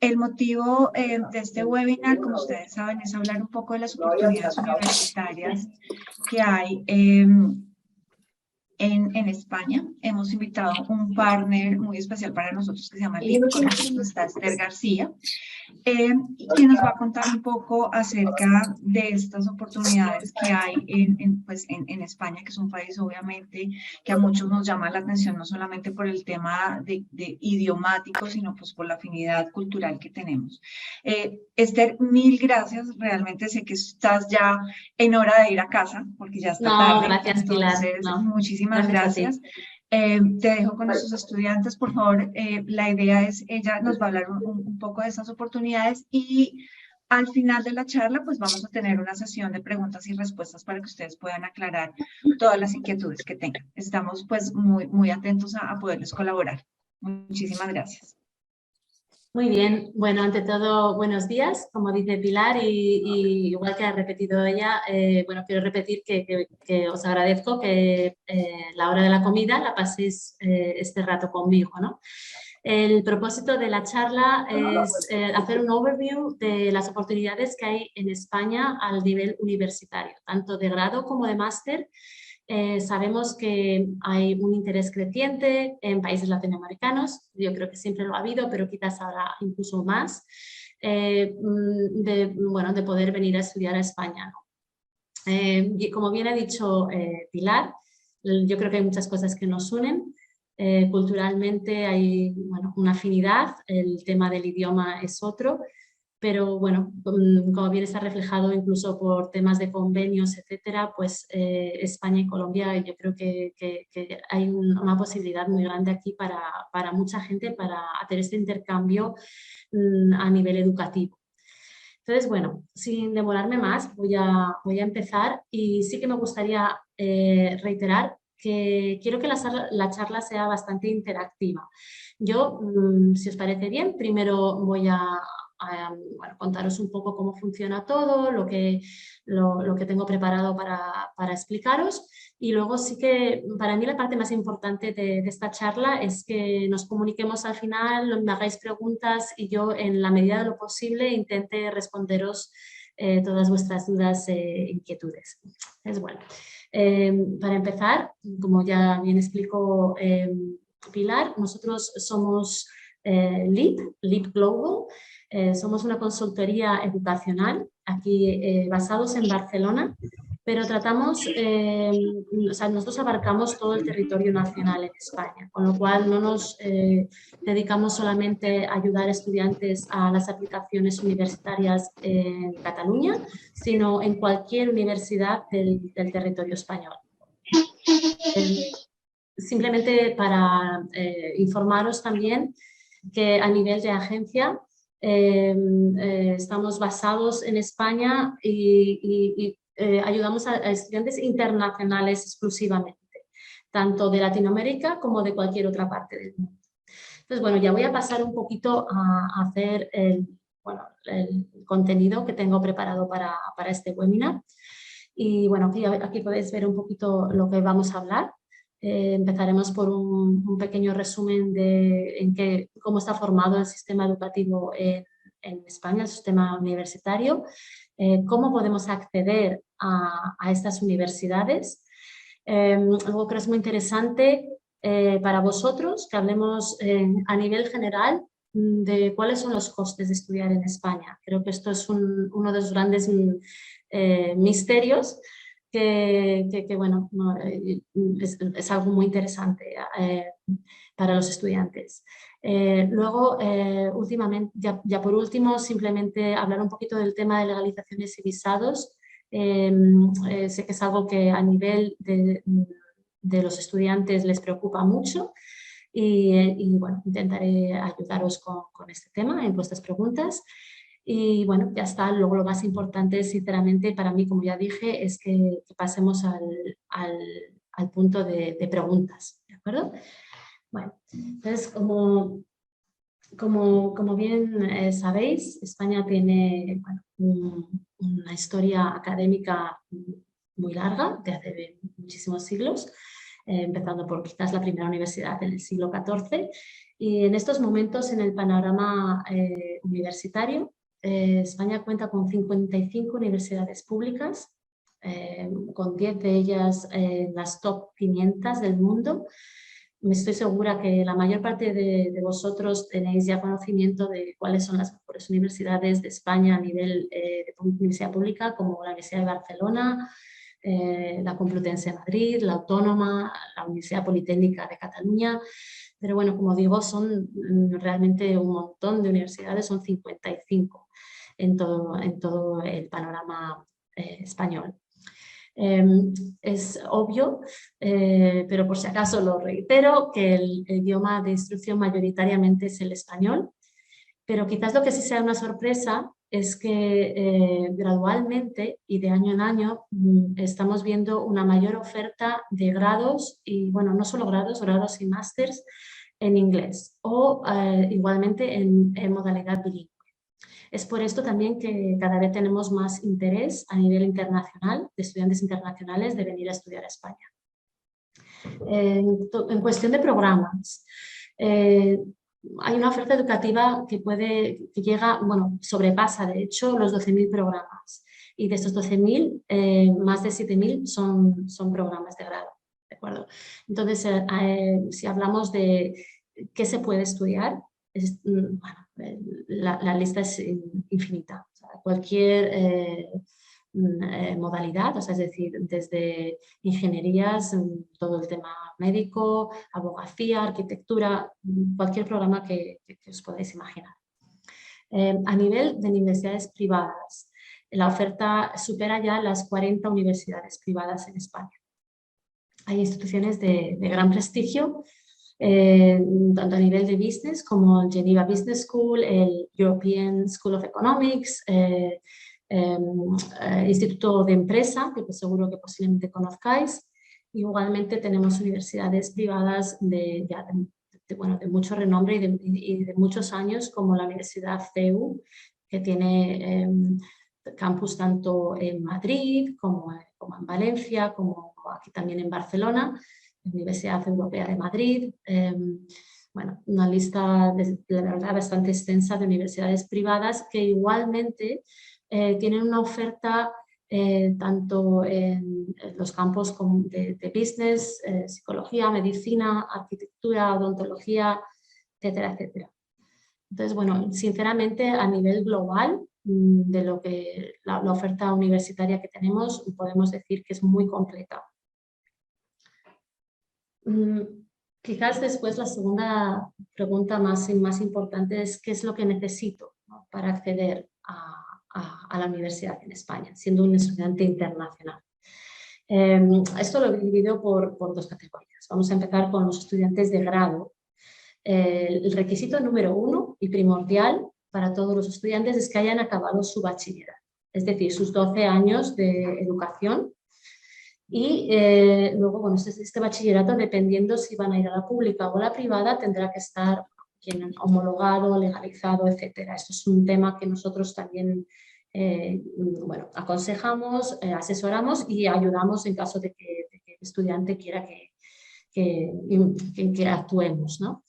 El motivo de este webinar, como ustedes saben, es hablar un poco de las oportunidades universitarias que hay en España. Hemos invitado un partner muy especial para nosotros que se llama LIP, con nosotros está Esther García, quien nos va a contar un poco acerca de estas oportunidades que hay en España, que es un país obviamente que a muchos nos llama la atención, no solamente por el tema de idiomático, sino pues por la afinidad cultural que tenemos. Esther, mil gracias, realmente sé que estás ya en hora de ir a casa, porque ya está tarde. Gracias, Pilar. Entonces, muchísimas gracias. Te dejo con nuestros estudiantes, por favor. La idea es, ella nos va a hablar un poco de estas oportunidades y al final de la charla, pues vamos a tener una sesión de preguntas y respuestas para que ustedes puedan aclarar todas las inquietudes que tengan. Estamos pues muy atentos a poderles colaborar. Muchísimas gracias. Muy bien, bueno, ante todo, buenos días, como dice Pilar, y igual que ha repetido ella, bueno, quiero repetir que os agradezco que la hora de la comida la paséis este rato conmigo, ¿no? El propósito de la charla es hacer un overview de las oportunidades que hay en España al nivel universitario, tanto de grado como de máster. Sabemos que hay un interés creciente en países latinoamericanos, yo creo que siempre lo ha habido, pero quizás ahora incluso más, de poder venir a estudiar a España, ¿no? Como bien ha dicho Pilar, yo creo que hay muchas cosas que nos unen. Culturalmente hay una afinidad, el tema del idioma es otro, pero bueno, como bien está reflejado incluso por temas de convenios, etcétera, pues España y Colombia yo creo que hay una posibilidad muy grande aquí para mucha gente para hacer este intercambio a nivel educativo. Entonces, bueno, sin demorarme más, voy a empezar y sí que me gustaría reiterar que quiero que la charla sea bastante interactiva. Yo, si os parece bien, primero voy a contaros un poco cómo funciona todo, lo que tengo preparado para explicaros, y luego sí que para mí la parte más importante de esta charla es que nos comuniquemos al final, me hagáis preguntas y yo en la medida de lo posible intente responderos todas vuestras dudas e inquietudes. Es bueno. Para empezar, como ya bien explicó Pilar, nosotros somos LIP Global. Somos una consultoría educacional aquí basados en Barcelona, pero tratamos, nosotros abarcamos todo el territorio nacional en España, con lo cual no nos dedicamos solamente a ayudar a estudiantes a las aplicaciones universitarias en Cataluña, sino en cualquier universidad del territorio español. Simplemente para informaros también que a nivel de agencia estamos basados en España y ayudamos a estudiantes internacionales exclusivamente, tanto de Latinoamérica como de cualquier otra parte del mundo. Entonces, bueno, ya voy a pasar un poquito a hacer el contenido que tengo preparado para este webinar. Y bueno, aquí podéis ver un poquito lo que vamos a hablar. Empezaremos por un pequeño resumen de cómo está formado el sistema educativo en España, el sistema universitario, cómo podemos acceder a estas universidades. Algo que es muy interesante para vosotros, que hablemos a nivel general de cuáles son los costes de estudiar en España. Creo que esto es uno de los grandes misterios que bueno, es algo muy interesante para los estudiantes. Luego, últimamente, ya por último, simplemente hablar un poquito del tema de legalizaciones y visados. Sé que es algo que a nivel de los estudiantes les preocupa mucho y bueno, intentaré ayudaros con este tema en vuestras preguntas. Y bueno, ya está. Luego lo más importante, sinceramente, para mí, como ya dije, es que pasemos al punto de preguntas, ¿de acuerdo? Bueno, entonces, como bien sabéis, España tiene una historia académica muy larga, de hace muchísimos siglos, empezando por quizás la primera universidad en el siglo XIV. Y en estos momentos, en el panorama universitario, España cuenta con 55 universidades públicas, con 10 de ellas las top 500 del mundo. Me estoy segura que la mayor parte de vosotros tenéis ya conocimiento de cuáles son las mejores universidades de España a nivel de universidad pública, como la Universidad de Barcelona, la Complutense de Madrid, la Autónoma, la Universidad Politécnica de Cataluña. Pero bueno, como digo, son realmente un montón de universidades, son 55 en todo el panorama español. Es obvio, pero por si acaso lo reitero, que el idioma de instrucción mayoritariamente es el español, pero quizás lo que sí sea una sorpresa es que gradualmente y de año en año estamos viendo una mayor oferta de grados y, bueno, no solo grados, grados y másters en inglés o igualmente en modalidad bilingüe. Es por esto también que cada vez tenemos más interés a nivel internacional, de estudiantes internacionales, de venir a estudiar a España. En cuestión de programas, hay una oferta educativa que llega, bueno, sobrepasa de hecho los 12.000 programas. Y de estos 12.000, más de 7.000 son programas de grado. ¿De acuerdo? Entonces, si hablamos de qué se puede estudiar, bueno, la lista es infinita. O sea, cualquier modalidad, o sea, es decir, desde ingenierías, todo el tema médico, abogacía, arquitectura, cualquier programa que os podáis imaginar. A nivel de universidades privadas, la oferta supera ya las 40 universidades privadas en España. Hay instituciones de gran prestigio, tanto a nivel de business como el Geneva Business School, el European School of Economics, Instituto de Empresa, que seguro que posiblemente conozcáis. Igualmente tenemos universidades privadas de mucho renombre y de muchos años, como la Universidad CEU, que tiene campus tanto en Madrid como en Valencia, como aquí también en Barcelona, la Universidad Europea de Madrid. Bueno, una lista de verdad bastante extensa de universidades privadas que igualmente tienen una oferta tanto en los campos de business, psicología, medicina, arquitectura, odontología, etcétera, etcétera. Entonces, bueno, sinceramente a nivel global de lo que la oferta universitaria que tenemos, podemos decir que es muy completa. Quizás después la segunda pregunta más importante es ¿qué es lo que necesito, ¿no?, para acceder a la universidad en España, siendo un estudiante internacional? Esto lo divido por dos categorías. Vamos a empezar con los estudiantes de grado. El requisito número 1 y primordial para todos los estudiantes es que hayan acabado su bachillerato, es decir, sus 12 años de educación. Y luego, bueno, este bachillerato, dependiendo si van a ir a la pública o a la privada, tendrá que estar homologado, legalizado, etcétera. Esto es un tema que nosotros también bueno, aconsejamos, asesoramos y ayudamos en caso de que el estudiante quiera que actuemos, ¿no?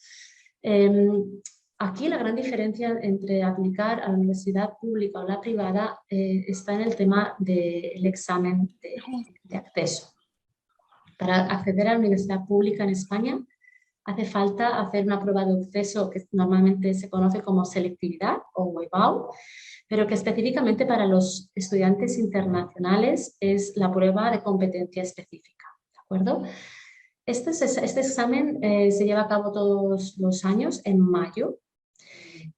Aquí la gran diferencia entre aplicar a la universidad pública o la privada está en el tema del examen de acceso. Para acceder a la universidad pública en España hace falta hacer una prueba de acceso que normalmente se conoce como selectividad o EBAU, pero que específicamente para los estudiantes internacionales es la prueba de competencia específica, ¿de acuerdo? Este examen se lleva a cabo todos los años en mayo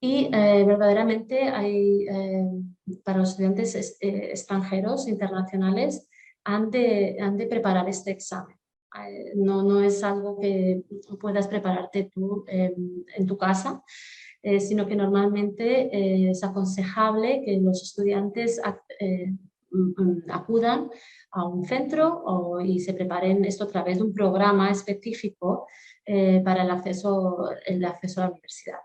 y verdaderamente hay, para los estudiantes extranjeros, internacionales, han de preparar este examen. No es algo que puedas prepararte tú en tu casa, sino que normalmente es aconsejable que los estudiantes acudan a un centro y se preparen esto a través de un programa específico para el acceso a la universidad.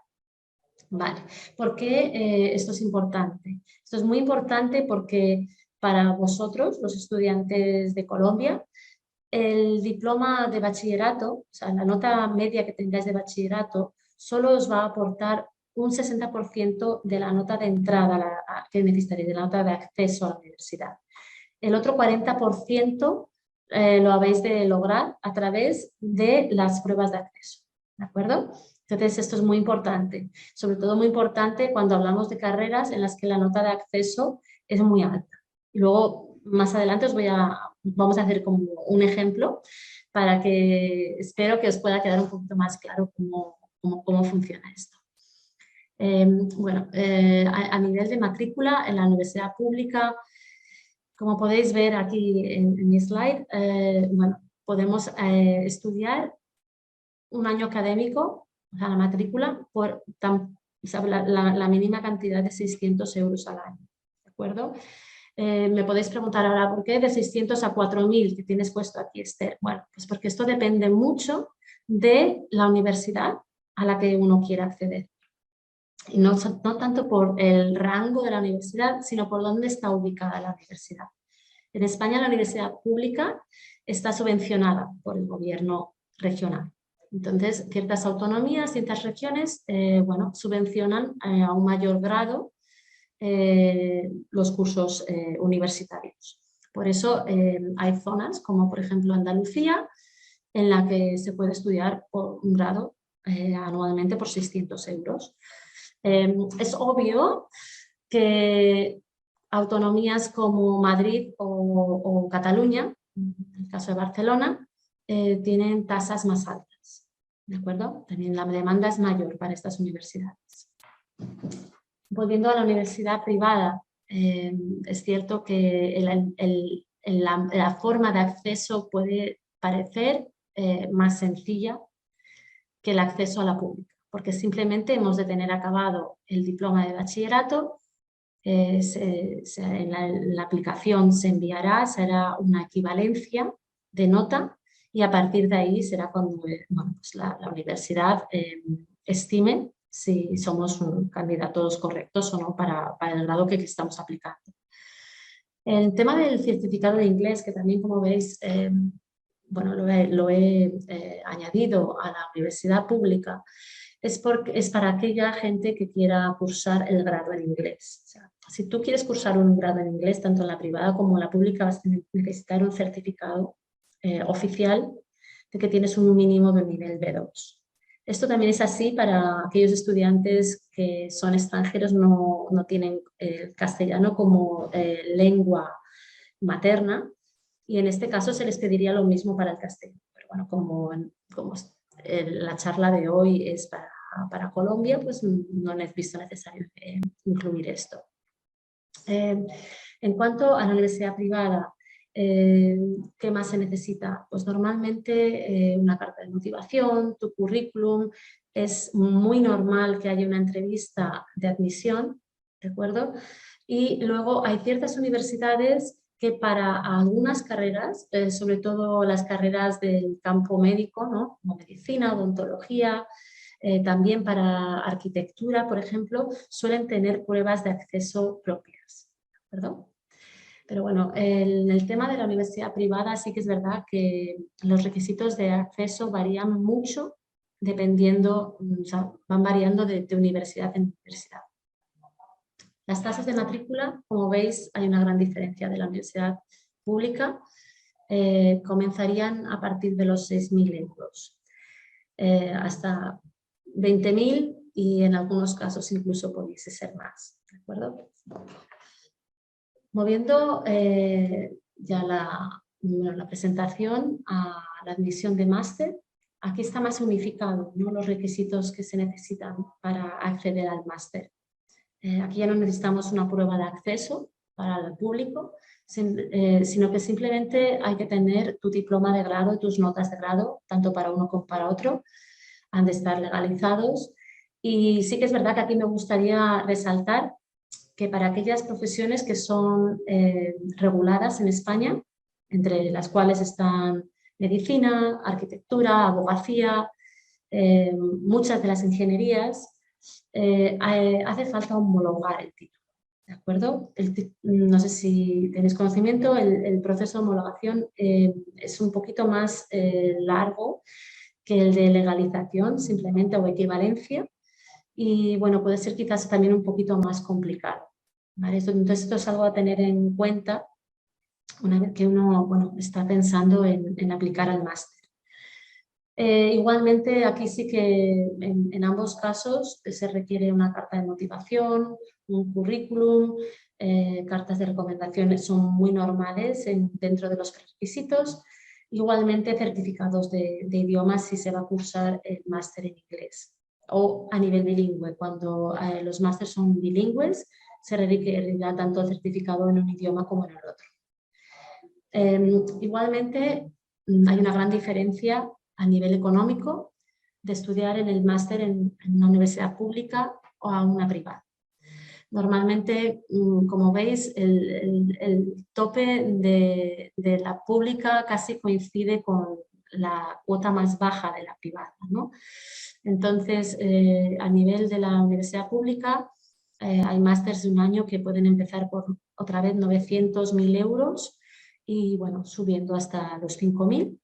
Vale, ¿por qué esto es importante? Esto es muy importante porque para vosotros, los estudiantes de Colombia, el diploma de bachillerato, o sea, la nota media que tengáis de bachillerato, solo os va a aportar un 60% de la nota de entrada que necesitaréis, de la nota de acceso a la universidad. El otro 40% lo habéis de lograr a través de las pruebas de acceso, ¿de acuerdo? Entonces esto es muy importante, sobre todo muy importante cuando hablamos de carreras en las que la nota de acceso es muy alta. Y luego más adelante vamos a hacer como un ejemplo para que espero que os pueda quedar un poquito más claro cómo funciona esto. A nivel de matrícula en la universidad pública, como podéis ver aquí en mi slide, podemos estudiar un año académico, o sea, la matrícula, por la mínima cantidad de 600 euros al año, ¿de acuerdo? Me podéis preguntar ahora, ¿por qué de 600 a 4.000 que tienes puesto aquí, Esther? Bueno, pues porque esto depende mucho de la universidad a la que uno quiera acceder. Y no tanto por el rango de la universidad, sino por dónde está ubicada la universidad. En España la universidad pública está subvencionada por el gobierno regional. Entonces, ciertas autonomías, ciertas regiones, subvencionan a un mayor grado los cursos universitarios. Por eso hay zonas, como por ejemplo Andalucía, en la que se puede estudiar por un grado anualmente por 600 euros. Es obvio que autonomías como Madrid o Cataluña, en el caso de Barcelona, tienen tasas más altas, ¿de acuerdo? También la demanda es mayor para estas universidades. Volviendo a la universidad privada, es cierto que la forma de acceso puede parecer más sencilla que el acceso a la pública, porque simplemente hemos de tener acabado el diploma de bachillerato, en la aplicación se enviará, será una equivalencia de nota y a partir de ahí será cuando la universidad estime si somos candidatos correctos o no para el grado que estamos aplicando. El tema del certificado de inglés, que también como veis, lo he añadido a la universidad pública, es para aquella gente que quiera cursar el grado en inglés. O sea, si tú quieres cursar un grado en inglés, tanto en la privada como en la pública, vas a necesitar un certificado oficial de que tienes un mínimo de nivel B2. Esto también es así para aquellos estudiantes que son extranjeros, no tienen el castellano como lengua materna, y en este caso se les pediría lo mismo para el castellano. Pero bueno, como la charla de hoy es para Colombia, pues no he visto necesario incluir esto. En cuanto a la universidad privada, ¿qué más se necesita? Pues normalmente una carta de motivación, tu currículum. Es muy normal que haya una entrevista de admisión, ¿de acuerdo? Y luego hay ciertas universidades que para algunas carreras, sobre todo las carreras del campo médico, ¿no? Como medicina, odontología, también para arquitectura, por ejemplo, suelen tener pruebas de acceso propias, ¿perdón? Pero bueno, en el tema de la universidad privada sí que es verdad que los requisitos de acceso varían mucho dependiendo, o sea, van variando de universidad en universidad. Las tasas de matrícula, como veis, hay una gran diferencia de la universidad pública. Comenzarían a partir de los 6.000 euros, hasta 20.000 y en algunos casos incluso pudiese ser más, ¿de acuerdo? Moviendo ya la presentación a la admisión de máster, aquí está más unificado, ¿no? Los requisitos que se necesitan para acceder al máster. Aquí ya no necesitamos una prueba de acceso para el público, sino que simplemente hay que tener tu diploma de grado y tus notas de grado, tanto para uno como para otro, han de estar legalizados. Y sí que es verdad que aquí me gustaría resaltar que para aquellas profesiones que son reguladas en España, entre las cuales están medicina, arquitectura, abogacía, muchas de las ingenierías, hace falta homologar el título, ¿de acuerdo? No sé si tenéis conocimiento, el proceso de homologación es un poquito más largo que el de legalización, simplemente, o equivalencia. Y bueno, puede ser quizás también un poquito más complicado, ¿vale? Entonces esto es algo a tener en cuenta una vez que uno, bueno, está pensando en aplicar al máster. Igualmente, aquí sí que en ambos casos se requiere una carta de motivación, un currículum, cartas de recomendaciones son muy normales dentro de los requisitos. Igualmente, certificados de idiomas si se va a cursar el máster en inglés o a nivel bilingüe. Cuando los másteres son bilingües, se requerirá tanto el certificado en un idioma como en el otro. Igualmente, hay una gran diferencia a nivel económico de estudiar en el máster en una universidad pública o a una privada. Normalmente, como veis, el tope de la pública casi coincide con la cuota más baja de la privada, ¿no? Entonces, a nivel de la universidad pública, hay másters de un año que pueden empezar por otra vez 900, 1.000 euros y bueno, subiendo hasta los 5.000.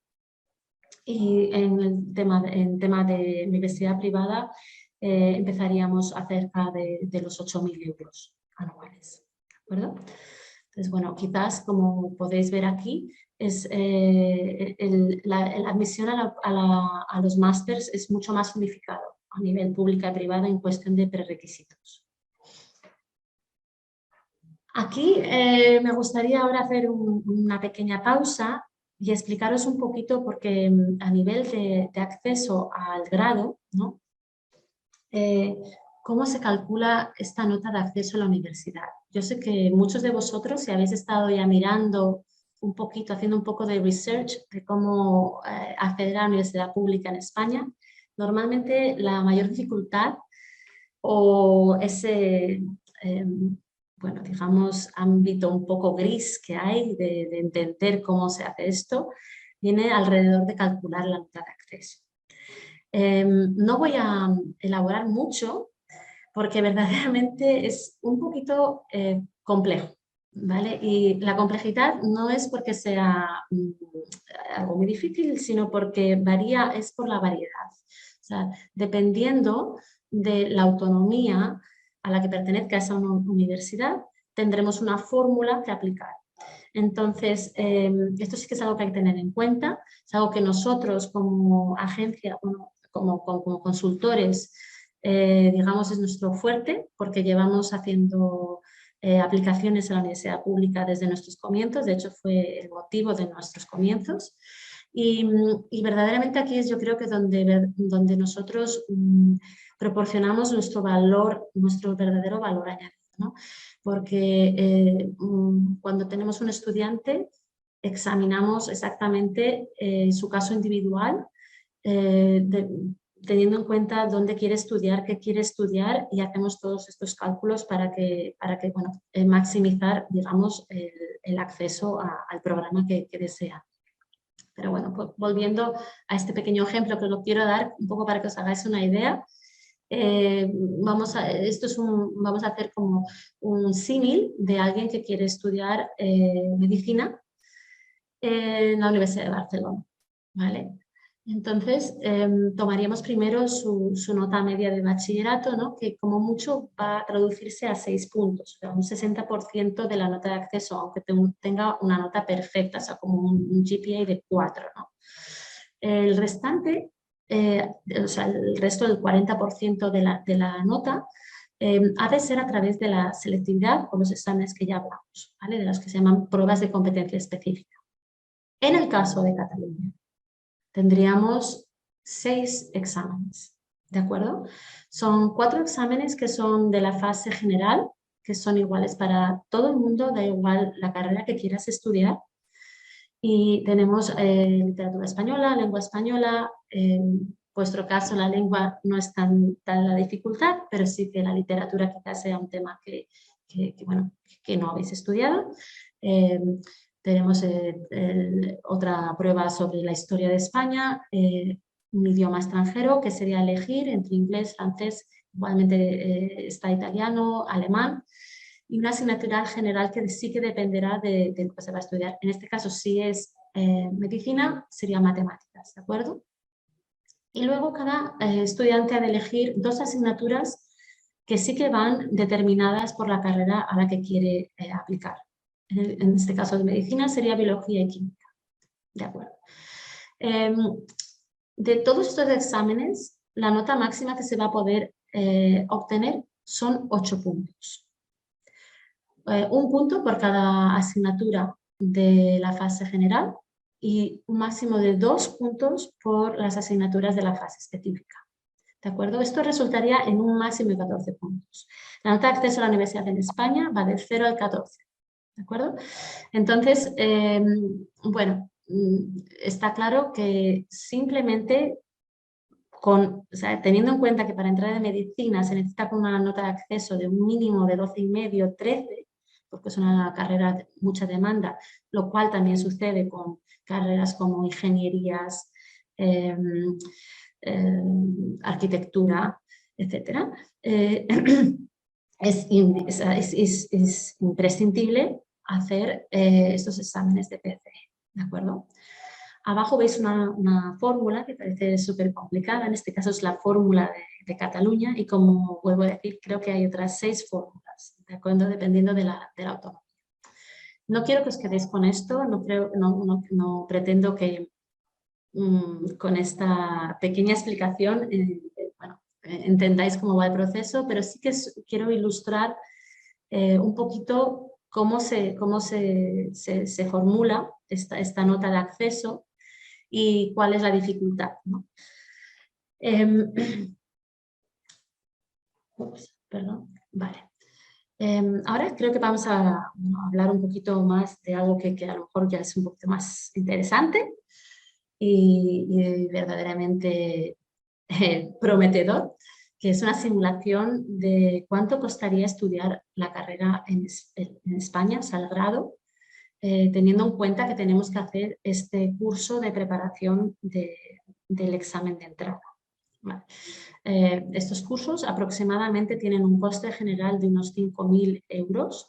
Y en tema de universidad privada empezaríamos a cerca de los 8.000 euros anuales. ¿De acuerdo? Entonces, bueno, quizás como podéis ver aquí, la admisión a los másters es mucho más unificado a nivel pública y privada en cuestión de prerequisitos. Aquí me gustaría ahora hacer una pequeña pausa y explicaros un poquito porque a nivel de acceso al grado, ¿no? ¿Cómo se calcula esta nota de acceso a la universidad? Yo sé que muchos de vosotros, si habéis estado ya mirando un poquito, haciendo un poco de research de cómo acceder a la universidad pública en España, normalmente la mayor dificultad o ese, bueno, digamos, ámbito un poco gris que hay de entender cómo se hace esto, viene alrededor de calcular la nota de acceso. No voy a elaborar mucho porque verdaderamente es un poquito complejo, ¿vale? Y la complejidad no es porque sea algo muy difícil, sino porque varía, es por la variedad. O sea, dependiendo de la autonomía a la que pertenezca esa universidad, tendremos una fórmula que aplicar. Entonces, esto sí que es algo que hay que tener en cuenta, es algo que nosotros como agencia, bueno, como consultores, digamos, es nuestro fuerte porque llevamos haciendo aplicaciones a la universidad pública desde nuestros comienzos, de hecho fue el motivo de nuestros comienzos y verdaderamente aquí es yo creo que donde nosotros proporcionamos nuestro valor, nuestro verdadero valor añadido, ¿no? Porque cuando tenemos un estudiante examinamos exactamente su caso individual, teniendo en cuenta dónde quiere estudiar, qué quiere estudiar y hacemos todos estos cálculos para que bueno, maximizar, digamos, el acceso al programa que desea. Pero bueno, pues volviendo a este pequeño ejemplo que os lo quiero dar un poco para que os hagáis una idea, vamos a hacer como un símil de alguien que quiere estudiar medicina en la Universidad de Barcelona, ¿vale? Entonces, tomaríamos primero su nota media de bachillerato, ¿no? Que como mucho va a traducirse a 6 puntos, o sea, un 60% de la nota de acceso, aunque tenga una nota perfecta, o sea, como un GPA de 4, ¿no? El restante, o sea, el resto del 40% de la nota ha de ser a través de la selectividad o los exámenes que ya hablamos, ¿vale? De las que se llaman pruebas de competencia específica. En el caso de Cataluña, tendríamos 6 exámenes, ¿de acuerdo? Son 4 exámenes que son de la fase general, que son iguales para todo el mundo, da igual la carrera que quieras estudiar. Y tenemos literatura española, lengua española, en vuestro caso la lengua no es tan la dificultad, pero sí que la literatura quizás sea un tema bueno, que no habéis estudiado. Tenemos otra prueba sobre la historia de España, un idioma extranjero que sería elegir entre inglés, francés, igualmente está italiano, alemán, y una asignatura general que sí que dependerá de lo que se va a estudiar. En este caso, si es medicina, sería matemáticas, ¿de acuerdo? Y luego cada estudiante ha de elegir 2 asignaturas que sí que van determinadas por la carrera a la que quiere aplicar. En este caso de medicina sería biología y química. ¿De acuerdo? De todos estos exámenes, la nota máxima que se va a poder obtener son 8 puntos. 1 punto por cada asignatura de la fase general y un máximo de 2 puntos por las asignaturas de la fase específica. ¿De acuerdo? Esto resultaría en un máximo de 14 puntos. La nota de acceso a la universidad en España va de 0 al 14. ¿De acuerdo? Entonces, bueno, está claro que simplemente teniendo en cuenta que para entrar en medicina se necesita con una nota de acceso de un mínimo de 12,5, 13, porque es una carrera de mucha demanda, lo cual también sucede con carreras como ingenierías, arquitectura, etc. Es imprescindible hacer estos exámenes de PCE, ¿de acuerdo? Abajo veis una fórmula que parece súper complicada, en este caso es la fórmula de Cataluña y como vuelvo a decir, creo que hay otras 6 fórmulas, ¿de acuerdo? Dependiendo de la autonomía. No quiero que os quedéis con esto, no pretendo que con esta pequeña explicación entendáis cómo va el proceso, pero sí que quiero ilustrar un poquito cómo se formula esta nota de acceso y cuál es la dificultad, ¿no? Perdón, vale. Ahora creo que vamos a hablar un poquito más de algo que a lo mejor ya es un poquito más interesante y verdaderamente prometedor, que es una simulación de cuánto costaría estudiar la carrera en España, o sea, el grado, teniendo en cuenta que tenemos que hacer este curso de preparación del examen de entrada. Vale. Estos cursos aproximadamente tienen un coste general de unos 5.000 euros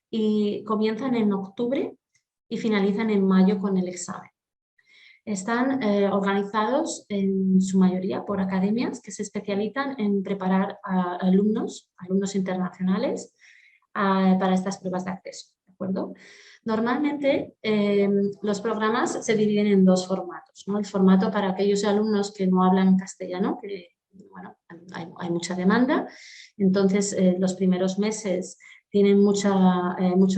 y comienzan en octubre y finalizan en mayo con el examen. Están organizados en su mayoría por academias que se especializan en preparar a alumnos internacionales para estas pruebas de acceso, ¿de acuerdo? Normalmente los programas se dividen en 2 formatos, ¿no? El formato para aquellos alumnos que no hablan castellano, que bueno, hay mucha demanda, entonces los primeros meses tienen mucho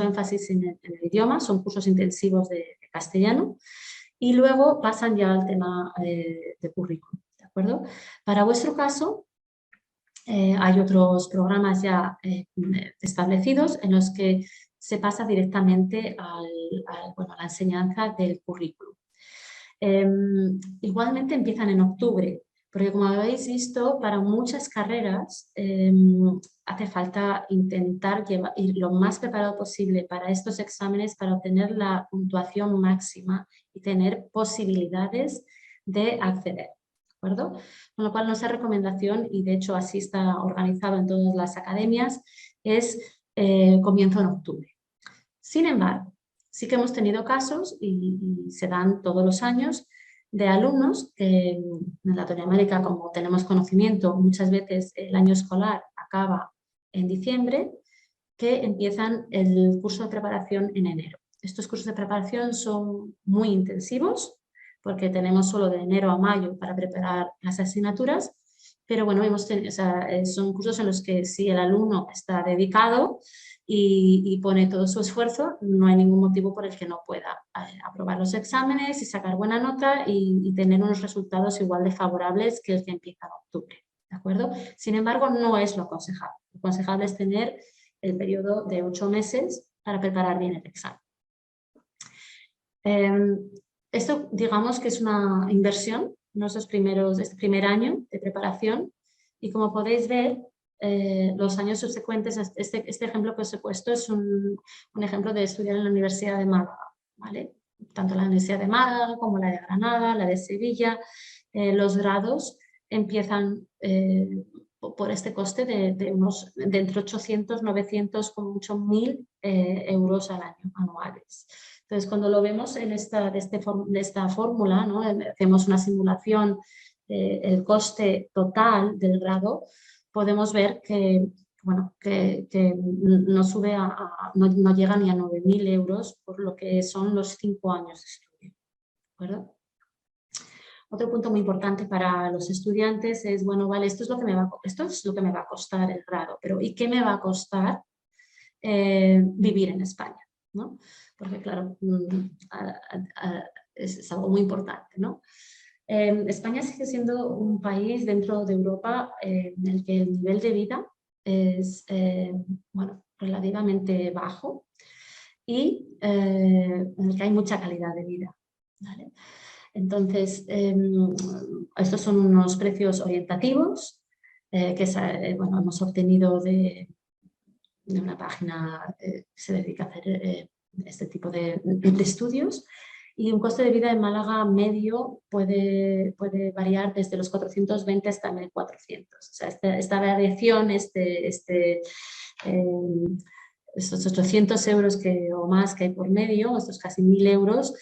énfasis en el idioma, son cursos intensivos de castellano y luego pasan ya al tema de currículum, ¿de acuerdo? Para vuestro caso, hay otros programas ya establecidos en los que se pasa directamente a la enseñanza del currículum. Igualmente empiezan en octubre, porque como habéis visto, para muchas carreras hace falta intentar ir lo más preparado posible para estos exámenes para obtener la puntuación máxima y tener posibilidades de acceder. ¿De acuerdo? Con lo cual nuestra recomendación, y de hecho así está organizado en todas las academias, es comienzo en octubre. Sin embargo, sí que hemos tenido casos, y se dan todos los años, de alumnos que en Latinoamérica, como tenemos conocimiento, muchas veces el año escolar acaba en diciembre, que empiezan el curso de preparación en enero. Estos cursos de preparación son muy intensivos, porque tenemos solo de enero a mayo para preparar las asignaturas, pero bueno, son cursos en los que si el alumno está dedicado y pone todo su esfuerzo, no hay ningún motivo por el que no pueda aprobar los exámenes y sacar buena nota y tener unos resultados igual de favorables que el que empieza en octubre, ¿de acuerdo? Sin embargo, no es lo aconsejable. Lo aconsejable es tener el periodo de 8 meses para preparar bien el examen. Esto digamos que es una inversión, este primer año de preparación, y como podéis ver, los años subsecuentes, este ejemplo que os he puesto es un ejemplo de estudiar en la Universidad de Málaga, ¿vale? Tanto la Universidad de Málaga como la de Granada, la de Sevilla, los grados empiezan por este coste de entre 800, 900, como mucho 1.000 euros al año, anuales. Entonces, cuando lo vemos en esta fórmula, ¿no? Hacemos una simulación el coste total del grado, podemos ver que, bueno, que no sube no llega ni a 9.000 euros por lo que son los 5 años de estudio. ¿De acuerdo? Otro punto muy importante para los estudiantes es, bueno, vale, esto es lo que me va a costar el grado, pero ¿y qué me va a costar vivir en España? ¿No? Porque claro, es algo muy importante, ¿no? España sigue siendo un país dentro de Europa en el que el nivel de vida es bueno, relativamente bajo y en el que hay mucha calidad de vida, ¿vale? Entonces, estos son unos precios orientativos que bueno, hemos obtenido de una página que se dedica a hacer este tipo de estudios. Y un coste de vida en Málaga medio puede variar desde los 420 hasta 1.400. O sea, esta variación, estos 800 euros o más que hay por medio, estos casi 1.000 euros,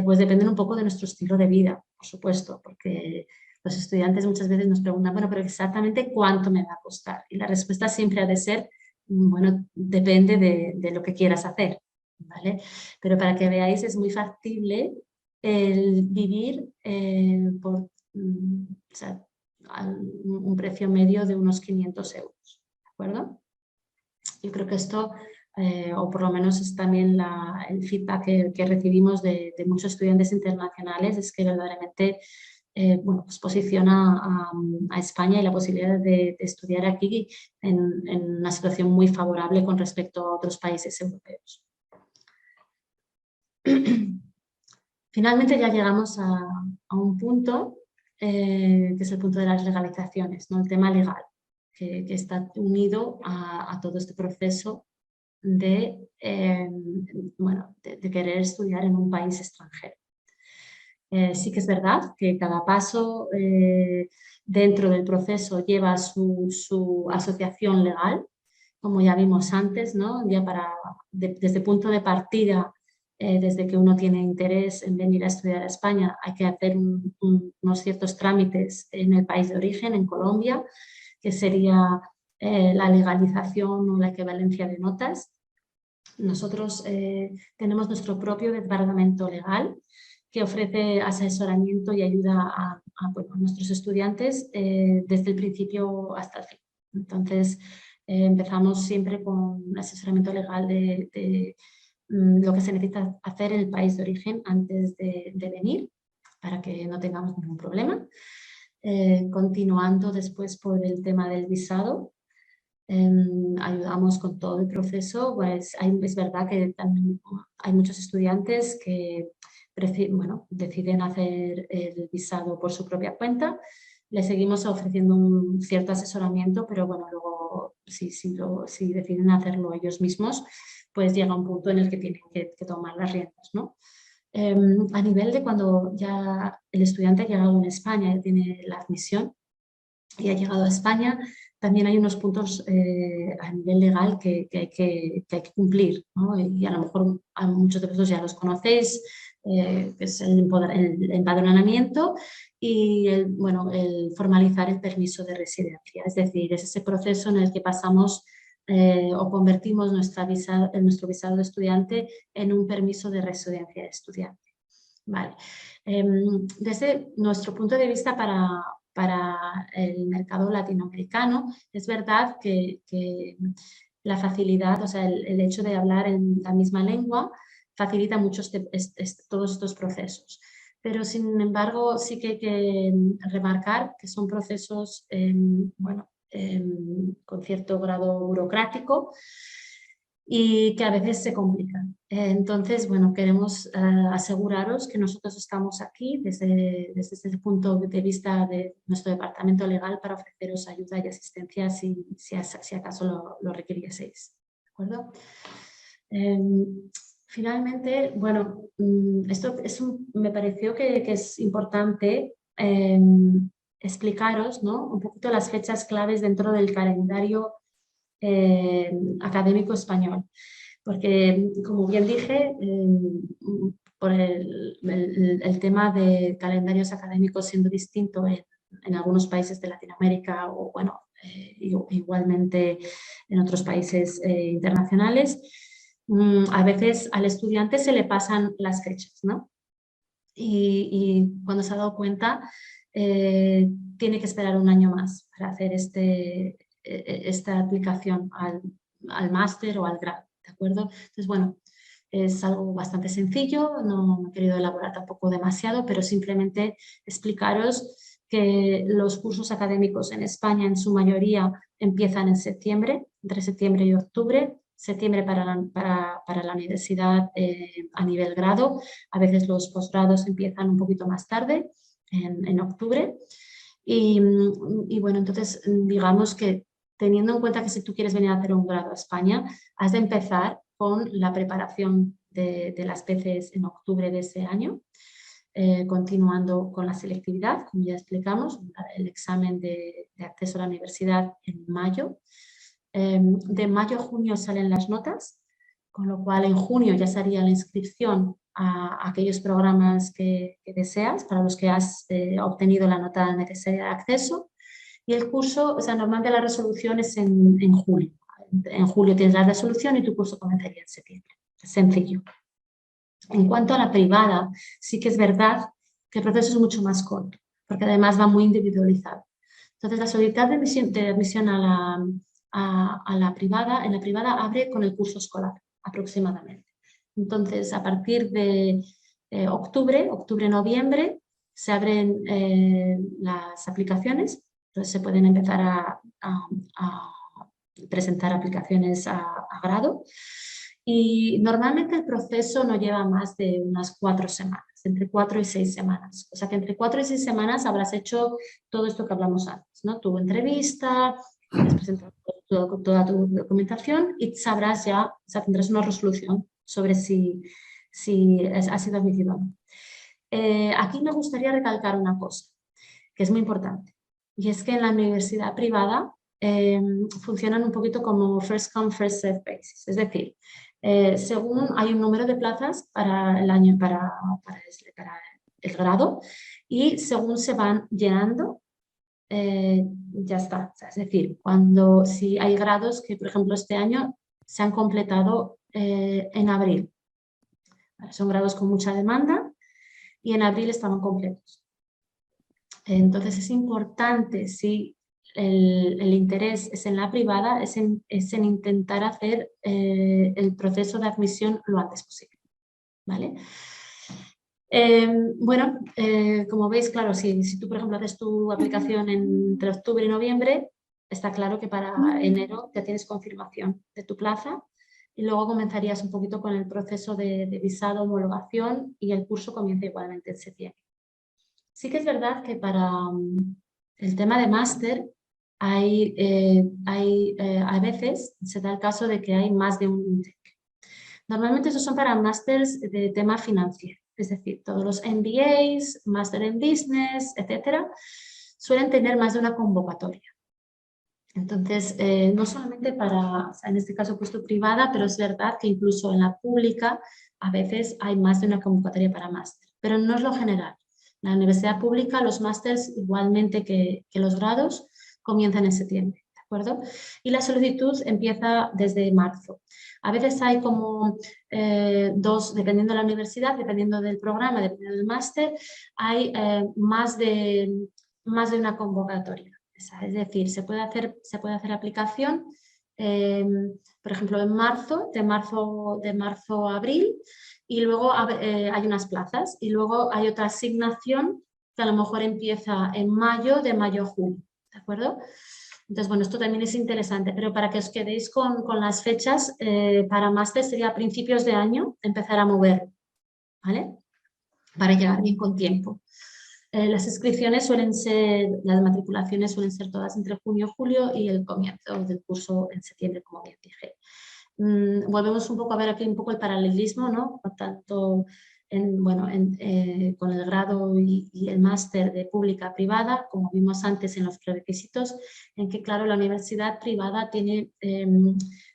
pues dependen un poco de nuestro estilo de vida, por supuesto, porque los estudiantes muchas veces nos preguntan, bueno, pero exactamente cuánto me va a costar. Y la respuesta siempre ha de ser, bueno, depende de lo que quieras hacer, ¿vale? Pero para que veáis es muy factible el vivir por o sea, un precio medio de unos 500 euros, ¿de acuerdo? Yo creo que esto, o por lo menos es también el feedback que recibimos de muchos estudiantes internacionales, es que verdaderamente bueno, pues posiciona a España y la posibilidad de estudiar aquí en una situación muy favorable con respecto a otros países europeos. Finalmente ya llegamos a un punto que es el punto de las legalizaciones, ¿no? El tema legal, que está unido a todo este proceso de, bueno, de querer estudiar en un país extranjero. Sí que es verdad que cada paso dentro del proceso lleva su asociación legal, como ya vimos antes, ¿no? Ya desde punto de partida, desde que uno tiene interés en venir a estudiar a España, hay que hacer unos ciertos trámites en el país de origen, en Colombia, que sería la legalización o la equivalencia de notas. Nosotros tenemos nuestro propio departamento legal que ofrece asesoramiento y ayuda a nuestros estudiantes desde el principio hasta el fin. Entonces, empezamos siempre con un asesoramiento legal de lo que se necesita hacer en el país de origen antes de venir, para que no tengamos ningún problema. Continuando después por el tema del visado, ayudamos con todo el proceso. Pues es verdad que también hay muchos estudiantes que deciden hacer el visado por su propia cuenta. Les seguimos ofreciendo un cierto asesoramiento, pero bueno, luego si deciden hacerlo ellos mismos, pues llega un punto en el que tienen que tomar las riendas, ¿no? A nivel de cuando ya el estudiante ha llegado en España, ya tiene la admisión y ha llegado a España, también hay unos puntos a nivel legal que hay que cumplir, ¿no? Y a lo mejor a muchos de vosotros ya los conocéis, que es el empadronamiento y el formalizar el permiso de residencia. Es decir, es ese proceso en el que pasamos o convertimos nuestro visado de estudiante en un permiso de residencia de estudiante. Vale. Desde nuestro punto de vista para el mercado latinoamericano, es verdad que la facilidad, o sea, el hecho de hablar en la misma lengua facilita mucho todos estos procesos. Pero, sin embargo, sí que hay que remarcar que son procesos, con cierto grado burocrático y que a veces se complican. Entonces, bueno, queremos aseguraros que nosotros estamos aquí desde el punto de vista de nuestro departamento legal para ofreceros ayuda y asistencia si acaso lo requirieseis. ¿De acuerdo? Finalmente, bueno, esto me pareció que es importante explicaros, ¿no? Un poquito las fechas claves dentro del calendario académico español, porque como bien dije, por el tema de calendarios académicos siendo distinto en algunos países de Latinoamérica o bueno, igualmente en otros países internacionales, a veces al estudiante se le pasan las fechas, ¿no? Y cuando se ha dado cuenta, tiene que esperar un año más para hacer esta aplicación al máster o al grado, ¿de acuerdo? Entonces, bueno, es algo bastante sencillo, no he querido elaborar tampoco demasiado, pero simplemente explicaros que los cursos académicos en España en su mayoría empiezan en septiembre, entre septiembre y octubre, septiembre para la universidad a nivel grado, a veces los posgrados empiezan un poquito más tarde, en octubre, y bueno, entonces digamos que teniendo en cuenta que si tú quieres venir a hacer un grado a España, has de empezar con la preparación de las PCs en octubre de ese año, continuando con la selectividad, como ya explicamos, el examen de acceso a la universidad en mayo. De mayo a junio salen las notas, con lo cual en junio ya se haría la inscripción a aquellos programas que deseas, para los que has obtenido la nota necesaria de acceso. Y el curso, o sea, normalmente la resolución es en julio. En julio tienes la resolución y tu curso comenzaría en septiembre. Es sencillo. En cuanto a la privada, sí que es verdad que el proceso es mucho más corto, porque además va muy individualizado. Entonces, la solicitud de admisión a la privada, en la privada abre con el curso escolar, aproximadamente. Entonces, a partir de octubre-noviembre, se abren las aplicaciones, entonces se pueden empezar a presentar aplicaciones a grado. Y normalmente el proceso no lleva más de unas 4 semanas, entre 4 y 6 semanas. O sea que entre 4 y 6 semanas habrás hecho todo esto que hablamos antes, ¿no? Tu entrevista, has presentado toda tu documentación y sabrás ya, o sea, tendrás una resolución sobre si has sido admitido o no. Aquí me gustaría recalcar una cosa que es muy importante, y es que en la universidad privada funcionan un poquito como first come, first served basis, es decir, según hay un número de plazas para el año, para el grado, y según se van llenando, ya está. O sea, es decir, si hay grados que, por ejemplo, este año se han completado en abril. Son grados con mucha demanda y en abril estaban completos. Entonces es importante, si el interés es en la privada, es en intentar hacer el proceso de admisión lo antes posible, ¿vale? Bueno, como veis, claro, si tú, por ejemplo, haces tu aplicación entre octubre y noviembre, está claro que para enero ya tienes confirmación de tu plaza y luego comenzarías un poquito con el proceso de visado, homologación, y el curso comienza igualmente en septiembre. Sí que es verdad que para el tema de máster a veces se da el caso de que hay más de un INTEC. Normalmente esos son para másters de tema financiero, es decir, todos los MBAs, máster en business, etcétera, suelen tener más de una convocatoria. Entonces, no solamente o sea, en este caso he puesto privada, pero es verdad que incluso en la pública a veces hay más de una convocatoria para máster, pero no es lo general. En la universidad pública los másters, igualmente que los grados, comienzan en septiembre, ¿de acuerdo? Y la solicitud empieza desde marzo. A veces hay como dependiendo de la universidad, dependiendo del programa, dependiendo del máster, hay más de una convocatoria. Es decir, se puede hacer aplicación, por ejemplo, en marzo, de marzo a abril, y luego hay unas plazas, y luego hay otra asignación que a lo mejor empieza en mayo, de mayo a julio, ¿de acuerdo? Entonces, bueno, esto también es interesante, pero para que os quedéis con las fechas, para máster sería a principios de año empezar a mover, ¿vale? Para llegar bien con tiempo. Las inscripciones las matriculaciones suelen ser todas entre junio y julio, y el comienzo del curso en septiembre, como bien dije. Volvemos un poco a ver aquí un poco el paralelismo, ¿no? Tanto con el grado y el máster de pública privada, como vimos antes en los prerequisitos, en que, claro, la universidad privada tiene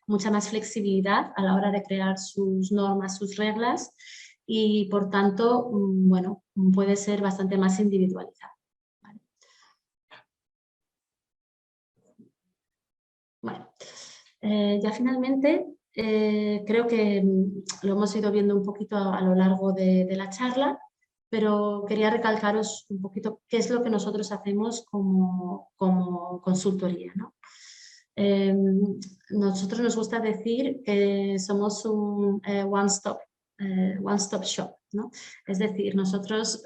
mucha más flexibilidad a la hora de crear sus normas, sus reglas, y por tanto, bueno, puede ser bastante más individualizado, ¿vale? Ya finalmente, creo que lo hemos ido viendo un poquito a lo largo de la charla, pero quería recalcaros un poquito qué es lo que nosotros hacemos como consultoría, ¿no? Nosotros nos gusta decir que somos un one-stop shop, ¿no? Es decir, nosotros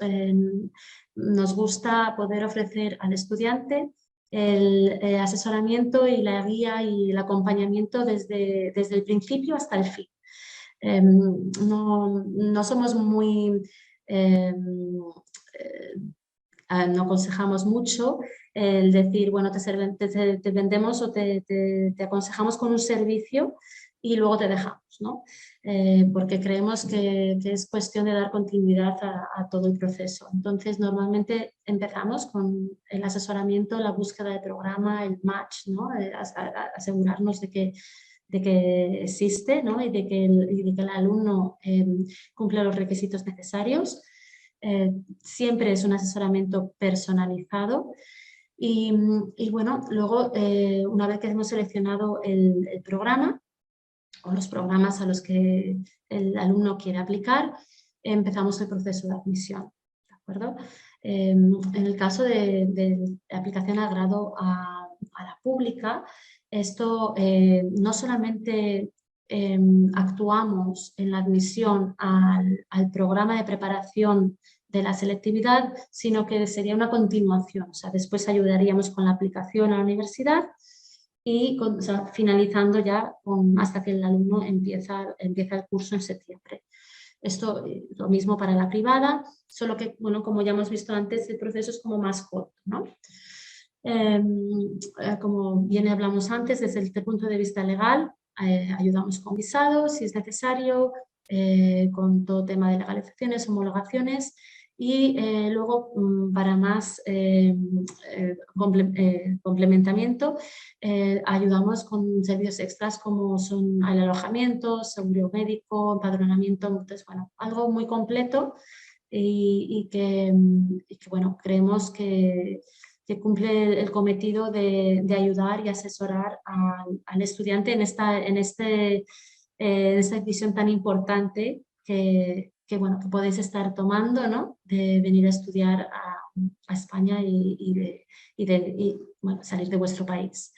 nos gusta poder ofrecer al estudiante el asesoramiento y la guía y el acompañamiento desde el principio hasta el fin. No somos muy... no aconsejamos mucho el decir, bueno, te vendemos o te aconsejamos con un servicio y luego te dejamos, ¿no? Porque creemos que es cuestión de dar continuidad a todo el proceso. Entonces, normalmente empezamos con el asesoramiento, la búsqueda de programa, el match, ¿no? Asegurarnos de que existe, ¿no? y de que el alumno cumple los requisitos necesarios. Siempre es un asesoramiento personalizado y bueno, luego una vez que hemos seleccionado el programa o los programas a los que el alumno quiere aplicar, empezamos el proceso de admisión, ¿de acuerdo? En el caso de aplicación a grado a la pública, esto no solamente actuamos en la admisión al programa de preparación de la selectividad, sino que sería una continuación. O sea, después ayudaríamos con la aplicación a la universidad y finalizando ya hasta que el alumno empieza el curso en septiembre. Esto lo mismo para la privada, solo que, bueno, como ya hemos visto antes, el proceso es como más corto, ¿no? Como bien hablamos antes, desde el punto de vista legal, ayudamos con visados si es necesario, con todo tema de legalizaciones, homologaciones y luego para más complementamiento ayudamos con servicios extras como son el alojamiento, seguro médico, empadronamiento, entonces bueno, algo muy completo y que bueno, creemos que cumple el cometido de ayudar y asesorar al estudiante en esta decisión tan importante bueno, que podéis estar tomando, ¿no? De venir a estudiar a España y bueno, salir de vuestro país.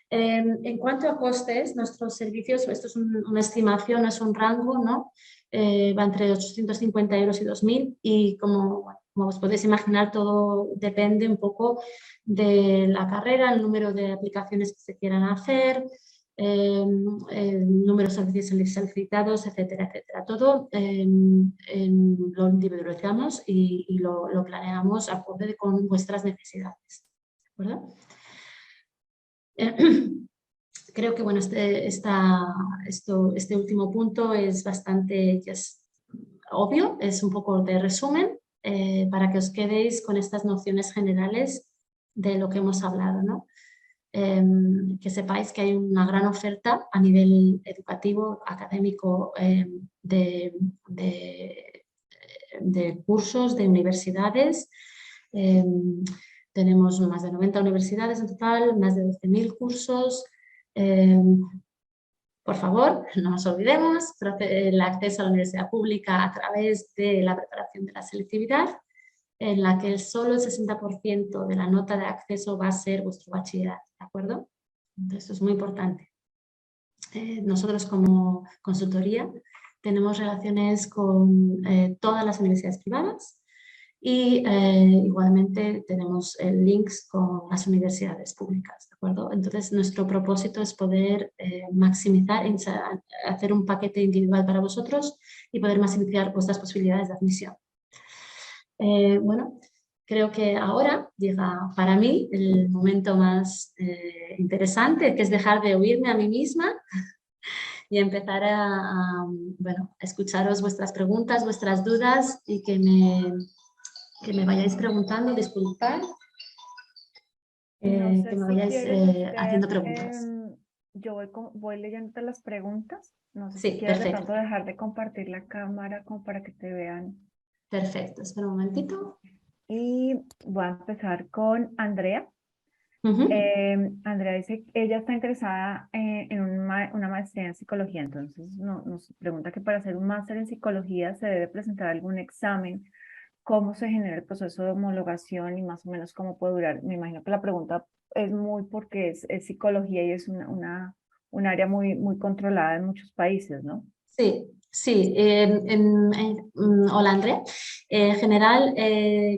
En cuanto a costes, nuestros servicios, esto es una estimación, es un rango, ¿no? Va entre 850 euros y 2.000 y como os podéis imaginar, todo depende un poco de la carrera, el número de aplicaciones que se quieran hacer, el número de servicios solicitados, etcétera, etcétera. Todo lo individualizamos y lo planeamos acorde con vuestras necesidades. ¿De acuerdo? Creo que bueno, este último punto es bastante obvio, es un poco de resumen para que os quedéis con estas nociones generales de lo que hemos hablado, ¿no? Que sepáis que hay una gran oferta a nivel educativo, académico, de cursos, de universidades. Tenemos más de 90 universidades en total, más de 12.000 cursos. Por favor, no nos olvidemos, el acceso a la universidad pública a través de la preparación de la selectividad, en la que solo el 60% de la nota de acceso va a ser vuestro bachillerato, ¿de acuerdo? Entonces, esto es muy importante. Nosotros como consultoría tenemos relaciones con todas las universidades privadas y igualmente tenemos links con las universidades públicas, ¿de acuerdo? Entonces, nuestro propósito es poder maximizar, hacer un paquete individual para vosotros y poder maximizar vuestras posibilidades de admisión. Bueno, creo que ahora llega para mí el momento más interesante, que es dejar de oírme a mí misma y empezar bueno, a escucharos vuestras preguntas, vuestras dudas y que me vayáis preguntando, disculpad, no sé que me si vayáis quieres, haciendo preguntas. yo voy leyendo las preguntas. No sé Sí, si quieres de perfecto. pronto dejar de compartir la cámara como para que te vean. Perfecto, espera un momentito. Y voy a empezar con Andrea. Andrea dice que ella está interesada en una maestría en psicología, entonces nos pregunta que para hacer un máster en psicología se debe presentar algún examen, cómo se genera el proceso de homologación y más o menos cómo puede durar. Me imagino que la pregunta es muy porque es psicología y es un área muy controlada en muchos países, ¿no? Sí, sí. Hola, André. En general,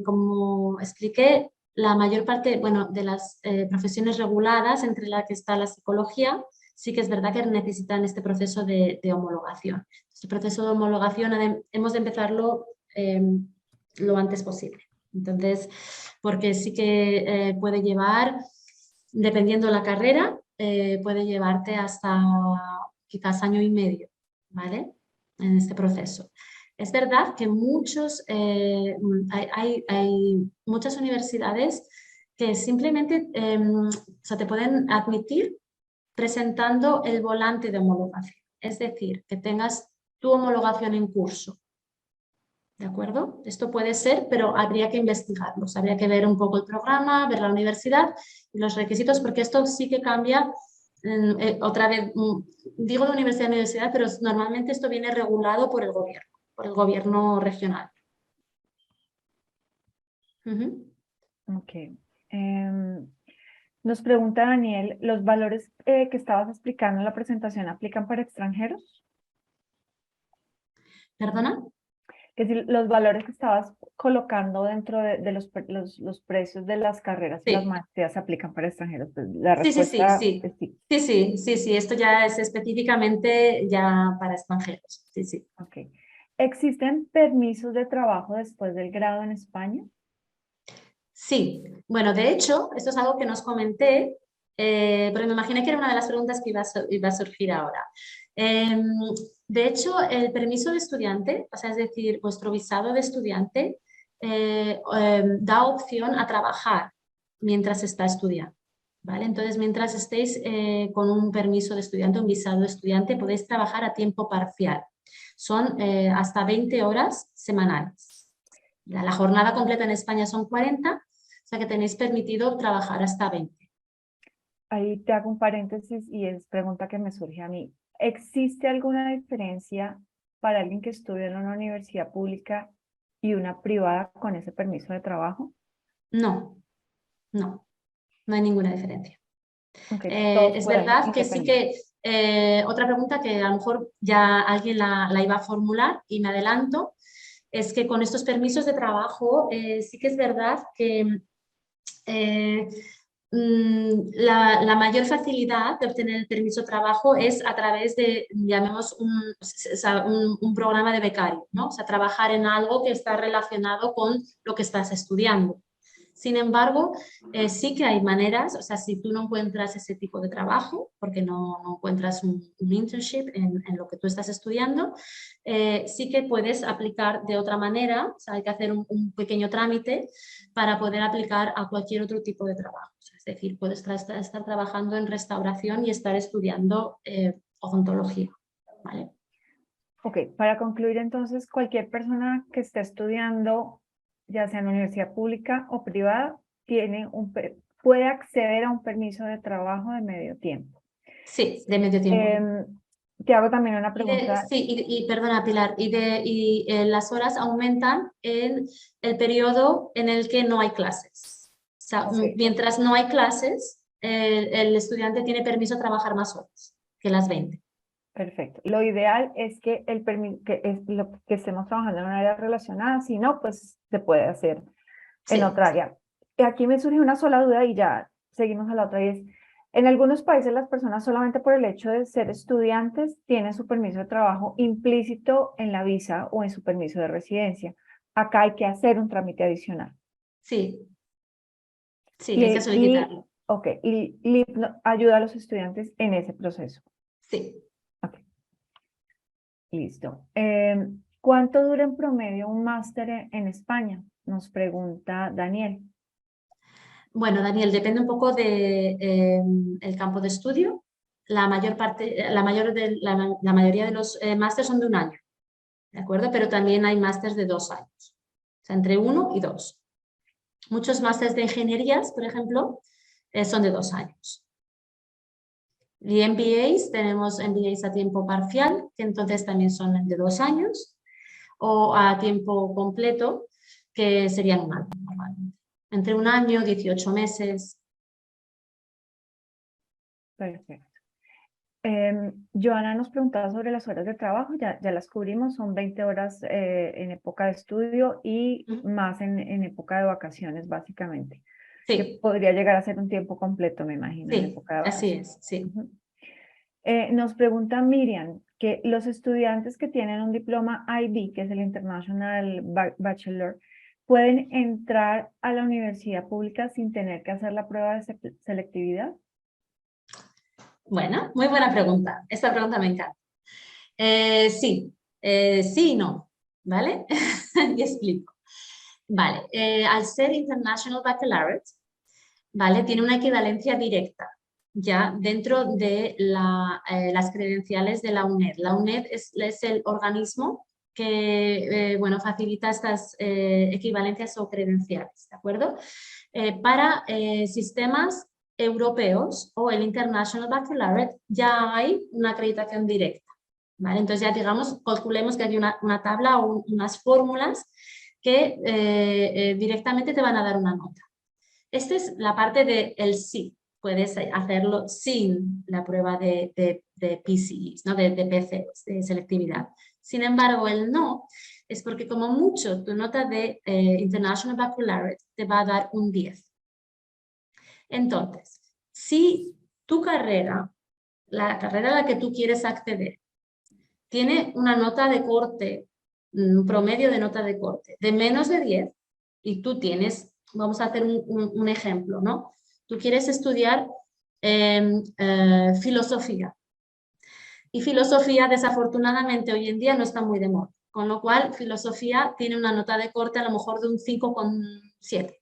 como expliqué, la mayor parte, bueno, de las profesiones reguladas, entre las que está la psicología, sí que es verdad que necesitan este proceso de homologación. Este proceso de homologación hemos de empezarlo lo antes posible. Entonces, porque sí que puede llevar, dependiendo de la carrera, puede llevarte hasta quizás año y medio, ¿vale? En este proceso. Es verdad que hay muchas universidades que simplemente o sea, te pueden admitir presentando el volante de homologación. Es decir, que tengas tu homologación en curso. ¿De acuerdo? Esto puede ser, pero habría que investigarlo. Habría que ver un poco el programa, ver la universidad y los requisitos, porque esto sí que cambia. Otra vez, digo de universidad a universidad, pero normalmente esto viene regulado por el gobierno regional. Ok. Nos pregunta Daniel, ¿los valores que estabas explicando en la presentación aplican para extranjeros? ¿Perdona? Que si los valores que estabas colocando dentro de los precios de las carreras y las Sí. maestrías se aplican para extranjeros. Pues la Sí, respuesta sí. es sí. Sí, esto ya es específicamente ya para extranjeros. Sí. Ok. ¿Existen permisos de trabajo después del grado en España? Sí, bueno, de hecho, esto es algo que nos comenté, porque me imaginé que era una de las preguntas que iba a surgir ahora. De hecho, el permiso de estudiante, o sea, es decir, vuestro visado de estudiante, da opción a trabajar mientras está estudiando. ¿Vale? Entonces, mientras estéis con un permiso de estudiante, un visado de estudiante, podéis trabajar a tiempo parcial. Son hasta 20 horas semanales. La jornada completa en España son 40, o sea que tenéis permitido trabajar hasta 20. Ahí te hago un paréntesis y es pregunta que me surge a mí. ¿Existe alguna diferencia para alguien que estudia en una universidad pública y una privada con ese permiso de trabajo? No hay ninguna diferencia. Okay, todos Es pueden, verdad que sí que otra pregunta que a lo mejor ya alguien la iba a formular y me adelanto, es que con estos permisos de trabajo sí que es verdad que la mayor facilidad de obtener el permiso de trabajo es a través de, llamemos, un programa de becario, ¿no? O sea, trabajar en algo que está relacionado con lo que estás estudiando. Sin embargo, sí que hay maneras, o sea, si tú no encuentras ese tipo de trabajo, porque no encuentras un internship en lo que tú estás estudiando, sí que puedes aplicar de otra manera, o sea, hay que hacer un pequeño trámite para poder aplicar a cualquier otro tipo de trabajo. O sea, es decir, puedes estar trabajando en restauración y estar estudiando odontología, ¿vale? Ok, para concluir entonces, cualquier persona que esté estudiando, ya sea en universidad pública o privada, puede acceder a un permiso de trabajo de medio tiempo. Sí, de medio tiempo. Te hago también una pregunta. Perdona, Pilar, las horas aumentan en el periodo en el que no hay clases. O sea, Okay. mientras no hay clases, el estudiante tiene permiso de trabajar más horas que las 20. Perfecto. Lo ideal es que que estemos trabajando en un área relacionada, si no, pues se puede hacer en otra área. Y aquí me surge una sola duda y ya seguimos a la otra, y es, en algunos países las personas solamente por el hecho de ser estudiantes tienen su permiso de trabajo implícito en la visa o en su permiso de residencia. Acá hay que hacer un trámite adicional. Sí, hay que solicitarlo. Y LIP ayuda a los estudiantes en ese proceso. Sí. Okay. Listo. ¿Cuánto dura en promedio un máster en España? Nos pregunta Daniel. Bueno, Daniel, depende un poco del campo de estudio. La mayoría de los másters son de 1 año, ¿de acuerdo? Pero también hay másters de 2 años, o sea, entre 1 y 2. Muchos másters de ingenierías, por ejemplo, son de 2 años. Y MBAs, tenemos MBAs a tiempo parcial, que entonces también son de 2 años, o a tiempo completo, que serían 1 año normalmente. Entre 1 año, 18 meses. Perfecto. Joana nos preguntaba sobre las horas de trabajo, ya las cubrimos, son 20 horas en época de estudio y más en época de vacaciones, básicamente. Sí. Que podría llegar a ser un tiempo completo, me imagino, en Sí, época de así vacaciones. es, sí. Nos pregunta Miriam que los estudiantes que tienen un diploma IB, que es el International Bachelor, ¿pueden entrar a la universidad pública sin tener que hacer la prueba de selectividad? Bueno, muy buena pregunta. Esta pregunta me encanta. Sí, sí y no, ¿vale? Y explico. Vale, al ser International Baccalaureate, ¿vale? Tiene una equivalencia directa ya dentro de las credenciales de la UNED. La UNED es el organismo que bueno, facilita estas equivalencias o credenciales, ¿de acuerdo? Para sistemas europeos o el International Baccalaureate ya hay una acreditación directa. ¿Vale? Entonces ya digamos, calculemos que hay una tabla o unas fórmulas que directamente te van a dar una nota. Esta es la parte del sí. Puedes hacerlo sin la prueba de PCEs, ¿no? de PCs, de selectividad. Sin embargo, el no es porque como mucho tu nota de International Baccalaureate te va a dar un 10. Entonces, si tu carrera, la carrera a la que tú quieres acceder, tiene una nota de corte, un promedio de nota de corte de menos de 10 y tú tienes, vamos a hacer un ejemplo, ¿no? Tú quieres estudiar filosofía y filosofía desafortunadamente hoy en día no está muy de moda, con lo cual filosofía tiene una nota de corte a lo mejor de un 5,7,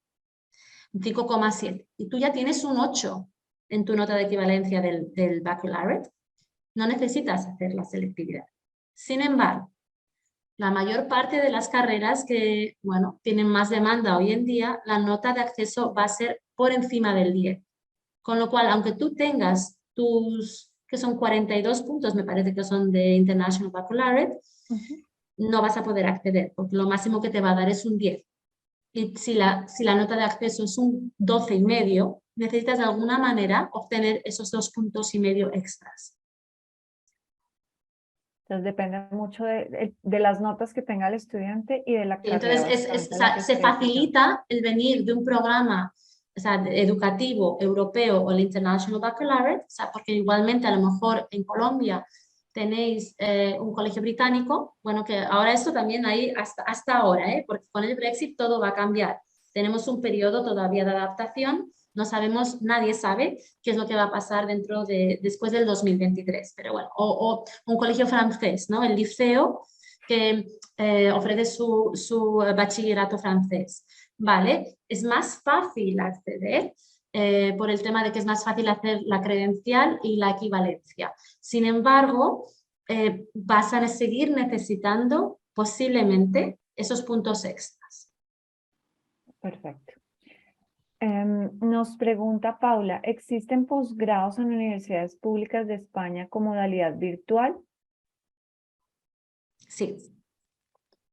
un 5,7 y tú ya tienes un 8 en tu nota de equivalencia del baccalaureate, no necesitas hacer la selectividad. Sin embargo, la mayor parte de las carreras que, bueno, tienen más demanda hoy en día, la nota de acceso va a ser por encima del 10. Con lo cual, aunque tú tengas tus, que son 42 puntos, me parece que son de International Baccalaureate, no vas a poder acceder, porque lo máximo que te va a dar es un 10. Y si la nota de acceso es un 12,5, necesitas de alguna manera obtener esos 2,5 puntos extras. Entonces depende mucho de las notas que tenga el estudiante y de la carrera. Entonces se facilita el venir de un programa, o sea, educativo europeo o el International Baccalaureate, o sea, porque igualmente a lo mejor en Colombia tenéis un colegio británico, bueno, que ahora esto también hay hasta ahora, porque con el Brexit todo va a cambiar. Tenemos un periodo todavía de adaptación, no sabemos, nadie sabe qué es lo que va a pasar después del 2023, pero bueno, o un colegio francés, ¿no? El liceo que ofrece su bachillerato francés, ¿vale? Es más fácil acceder por el tema de que es más fácil hacer la credencial y la equivalencia. Sin embargo, vas a seguir necesitando posiblemente esos puntos extras. Perfecto. Nos pregunta Paula, ¿existen posgrados en universidades públicas de España con modalidad virtual? Sí.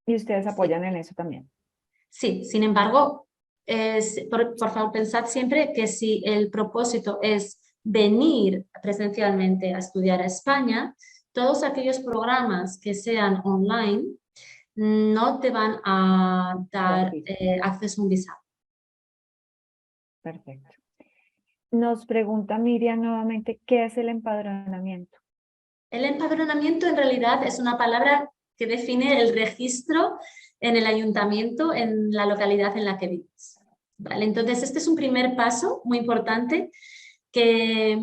¿Y ustedes apoyan en eso también? Sí, sin embargo, por favor, pensad siempre que si el propósito es venir presencialmente a estudiar a España, todos aquellos programas que sean online no te van a dar acceso a un visado. Perfecto. Nos pregunta Miriam nuevamente, ¿qué es el empadronamiento? El empadronamiento en realidad es una palabra que define el registro en el ayuntamiento en la localidad en la que vives. ¿Vale? Entonces, este es un primer paso muy importante que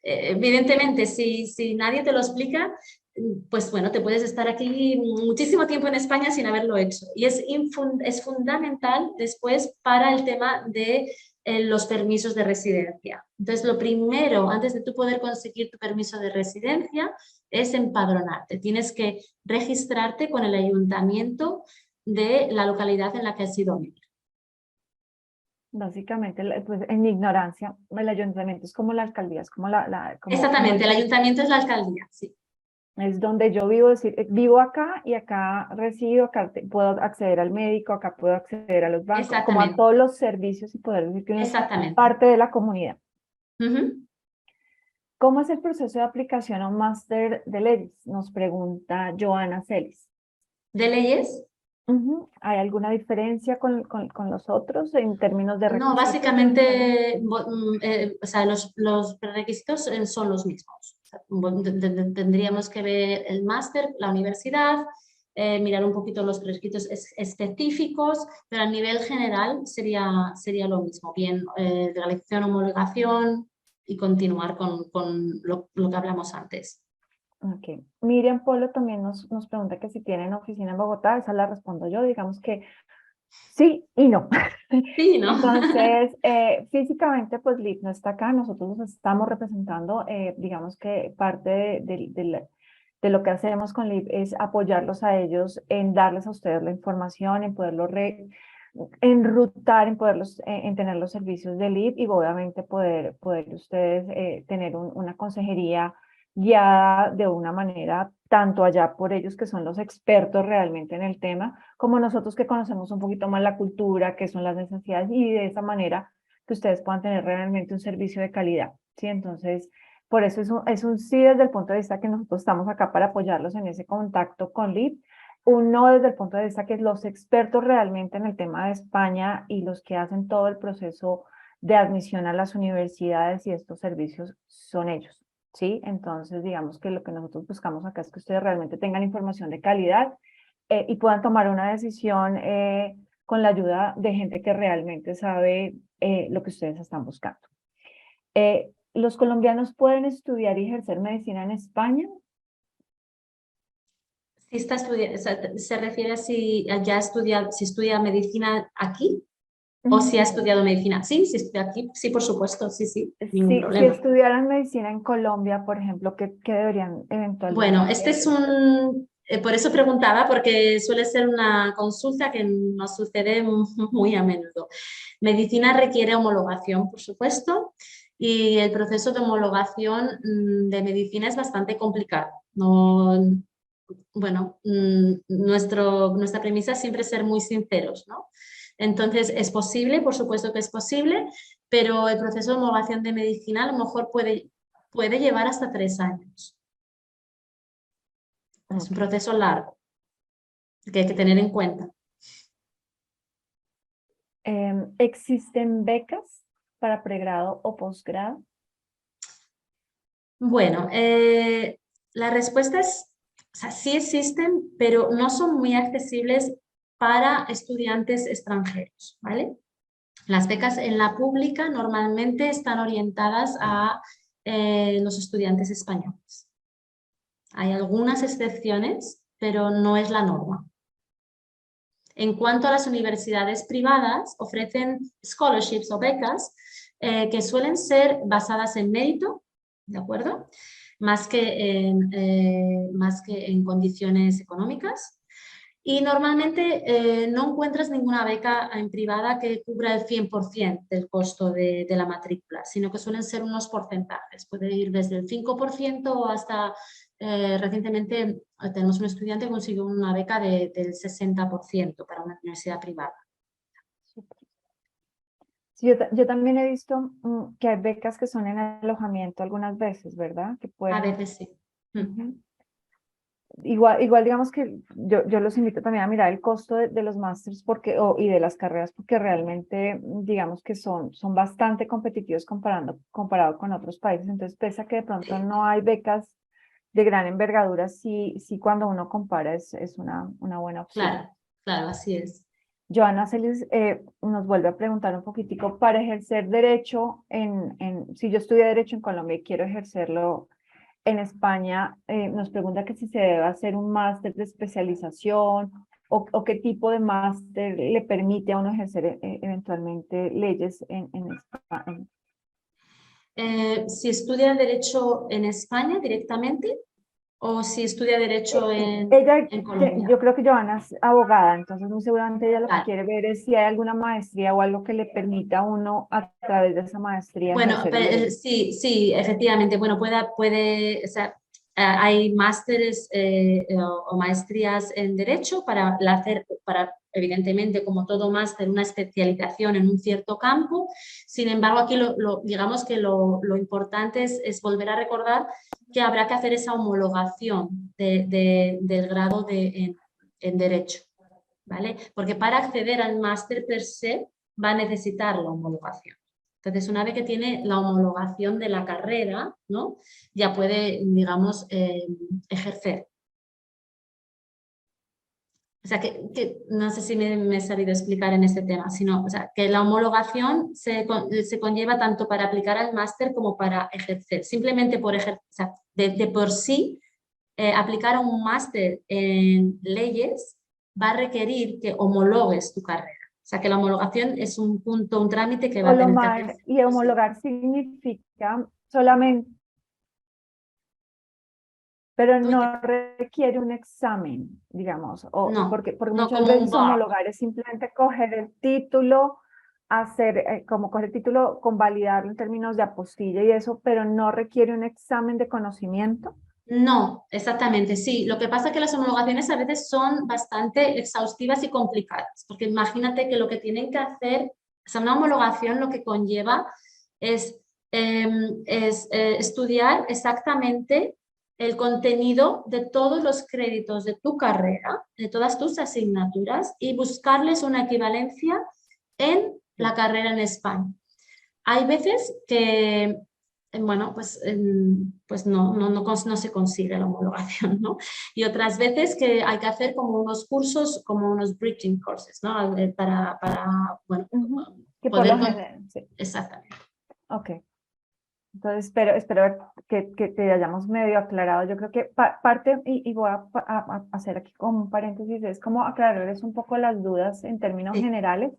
evidentemente si nadie te lo explica, pues bueno, te puedes estar aquí muchísimo tiempo en España sin haberlo hecho. Y es fundamental después para el tema de los permisos de residencia. Entonces, lo primero, antes de tú poder conseguir tu permiso de residencia, es empadronarte. Tienes que registrarte con el ayuntamiento de la localidad en la que has ido a vivir. Básicamente, pues, en mi ignorancia, el ayuntamiento es como la alcaldía, es como Exactamente, el ayuntamiento es la alcaldía, sí. es donde yo vivo, es decir, vivo acá y acá resido, acá puedo acceder al médico, acá puedo acceder a los bancos, como a Exactamente, todos los servicios y poder decir que uno es exactamente. parte de la comunidad. Ujú. ¿Cómo es el proceso de aplicación a un máster de leyes? Nos pregunta Joana Celis. ¿De leyes? ¿Hay alguna diferencia con los otros en términos de No, requisitos? básicamente, o sea, los requisitos son los mismos. O sea, tendríamos que ver el máster, la universidad, mirar un poquito los requisitos específicos, pero a nivel general sería lo mismo. Bien, realización, homologación y continuar con lo que hablamos antes. Ok. Miriam Polo también nos pregunta que si tienen oficina en Bogotá, esa la respondo yo, digamos que sí y no. Sí, ¿no? Entonces, físicamente, pues LIP no está acá, nosotros los estamos representando, digamos que parte de lo que hacemos con LIP es apoyarlos a ellos en darles a ustedes la información, en poderlo enrutar, en poderlos, en tener los servicios de LIP y obviamente poder ustedes tener una consejería guiada de una manera tanto allá por ellos que son los expertos realmente en el tema, como nosotros que conocemos un poquito más la cultura, qué son las necesidades y de esa manera que ustedes puedan tener realmente un servicio de calidad, ¿sí? Entonces, por eso es un sí desde el punto de vista que nosotros estamos acá para apoyarlos en ese contacto con LIP, un no desde el punto de vista que los expertos realmente en el tema de España y los que hacen todo el proceso de admisión a las universidades y estos servicios son ellos. ¿Sí? Entonces, digamos que lo que nosotros buscamos acá es que ustedes realmente tengan información de calidad y puedan tomar una decisión con la ayuda de gente que realmente sabe lo que ustedes están buscando. ¿Los colombianos pueden estudiar y ejercer medicina en España? Si está estudiando, se refiere a si ya si estudia medicina aquí. ¿O si ha estudiado medicina? Sí, si estudia aquí, sí, por supuesto, sí, sí, ningún Si problema. estudiaran medicina en Colombia, por ejemplo, ¿qué deberían eventualmente Bueno, este es por eso preguntaba, porque suele ser una consulta que nos sucede muy a menudo. Medicina requiere homologación, por supuesto, y el proceso de homologación de medicina es bastante complicado. No, bueno, nuestra premisa es siempre ser muy sinceros, ¿no? Entonces, es posible, por supuesto que es posible, pero el proceso de homologación de medicina a lo mejor puede llevar hasta 3 años. Es un proceso largo que hay que tener en cuenta. ¿Existen becas para pregrado o posgrado? Bueno, la respuesta es, o sea, sí existen, pero no son muy accesibles para estudiantes extranjeros, ¿vale? Las becas en la pública normalmente están orientadas a los estudiantes españoles. Hay algunas excepciones, pero no es la norma. En cuanto a las universidades privadas, ofrecen scholarships o becas que suelen ser basadas en mérito, ¿de acuerdo? Más que en condiciones económicas. Y normalmente no encuentras ninguna beca en privada que cubra el 100% del costo de la matrícula, sino que suelen ser unos porcentajes. Puede ir desde el 5% hasta, recientemente tenemos un estudiante que consiguió una beca del 60% para una universidad privada. Sí, yo también he visto que hay becas que son en alojamiento algunas veces, ¿verdad? Que A pueden... veces sí. Igual digamos que yo los invito también a mirar el costo de los másters y de las carreras porque realmente digamos que son bastante competitivos comparado con otros países. Entonces, pese a que de pronto Sí. no hay becas de gran envergadura, sí cuando uno compara es una buena opción. Claro, claro, así es. Joana Celis nos vuelve a preguntar un poquitico, para ejercer derecho, si yo estudié derecho en Colombia y quiero ejercerlo en España, nos pregunta que si se debe hacer un máster de especialización o qué tipo de máster le permite a uno ejercer eventualmente leyes en España. Si estudia Derecho en España directamente, o si estudia Derecho Ella, en Colombia. yo creo que Joana es abogada, entonces muy seguramente ella lo que Vale. quiere ver es si hay alguna maestría o algo que le permita a uno a través de esa maestría Bueno, ejercer el derecho. sí, efectivamente. Bueno, puede, o sea, hay másteres o maestrías en Derecho para evidentemente, como todo máster, una especialización en un cierto campo. Sin embargo, aquí digamos que lo importante es volver a recordar que habrá que hacer esa homologación del grado en Derecho, ¿vale? Porque para acceder al máster per se va a necesitar la homologación. Entonces, una vez que tiene la homologación de la carrera, ¿no? Ya puede, digamos, ejercer. O sea, que no sé si me he sabido explicar en este tema, sino, o sea, que la homologación se conlleva tanto para aplicar al máster como para ejercer. Simplemente por ejercer, o sea, de por sí, aplicar a un máster en leyes va a requerir que homologues tu carrera. O sea, que la homologación es un punto, un trámite que va a tener que hacer. Y homologar significa solamente, pero no requiere un examen, digamos, o No, porque no muchas como un veces bar. homologar es simplemente coger el título, hacer, como coger el título, convalidarlo en términos de apostilla y eso, pero no requiere un examen de conocimiento. No, exactamente, sí. Lo que pasa es que las homologaciones a veces son bastante exhaustivas y complicadas, porque imagínate que lo que tienen que hacer, o sea, una homologación lo que conlleva es, estudiar exactamente el contenido de todos los créditos de tu carrera, de todas tus asignaturas y buscarles una equivalencia en la carrera en España. Hay veces que, bueno, pues no se consigue la homologación, ¿no? Y otras veces que hay que hacer como unos cursos, como unos bridging courses, ¿no? Para bueno, Que por poder... lo general, sí. Exactamente. Ok. Entonces, espero que te hayamos medio aclarado. Yo creo que parte, y voy a hacer aquí como un paréntesis, es como aclararles un poco las dudas en términos Sí, generales.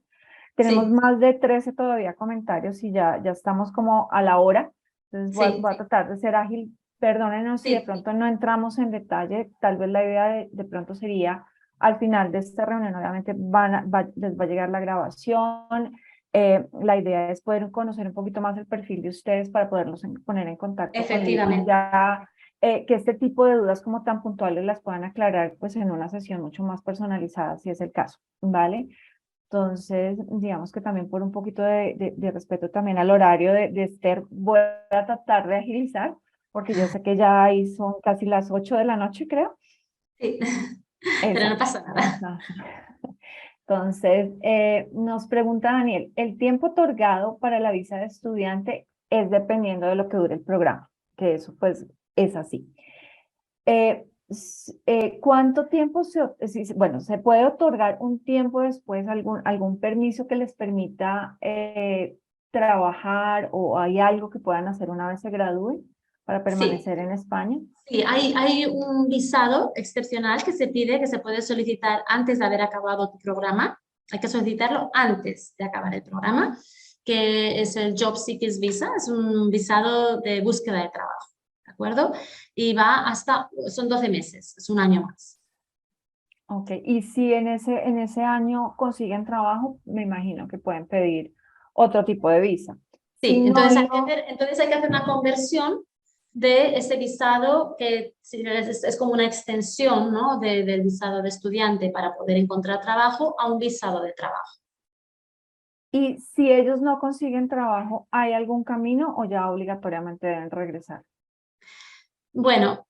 Tenemos sí, más de 13 todavía comentarios y ya estamos como a la hora. Entonces sí, voy a tratar de ser ágil. Perdónenos si de sí. pronto no entramos en detalle. Tal vez la idea de pronto sería al final de esta reunión, obviamente les va a llegar la grabación. La idea es poder conocer un poquito más el perfil de ustedes para poderlos poner en contacto con Liz y Efectivamente. ya que este tipo de dudas como tan puntuales las puedan aclarar pues en una sesión mucho más personalizada si es el caso, ¿vale? Entonces, digamos que también por un poquito de respeto también al horario de Esther, voy a tratar de agilizar, porque yo sé que ya ahí son casi las 8 de la noche, creo. Sí. Pero no Exacto. pasa nada. Entonces, nos pregunta Daniel, ¿el tiempo otorgado para la visa de estudiante es dependiendo de lo que dure el programa? Que eso pues es así. ¿Cuánto tiempo bueno, se puede otorgar un tiempo después algún permiso que les permita trabajar o hay algo que puedan hacer una vez se gradúen para Sí. permanecer en España? Sí, hay un visado excepcional que se pide, que se puede solicitar antes de haber acabado tu programa. Hay que solicitarlo antes de acabar el programa, que es el Job Seekers Visa, es un visado de búsqueda de trabajo, ¿de acuerdo? Y son 12 meses, es un año más. Ok, y si en ese año consiguen trabajo, me imagino que pueden pedir otro tipo de visa. Si Sí, no lo, entonces hay que hacer una conversión de ese visado que es como una extensión, ¿no? del visado de estudiante para poder encontrar trabajo a un visado de trabajo. y si ellos no consiguen trabajo, ¿hay algún camino o ya obligatoriamente deben regresar? Bueno,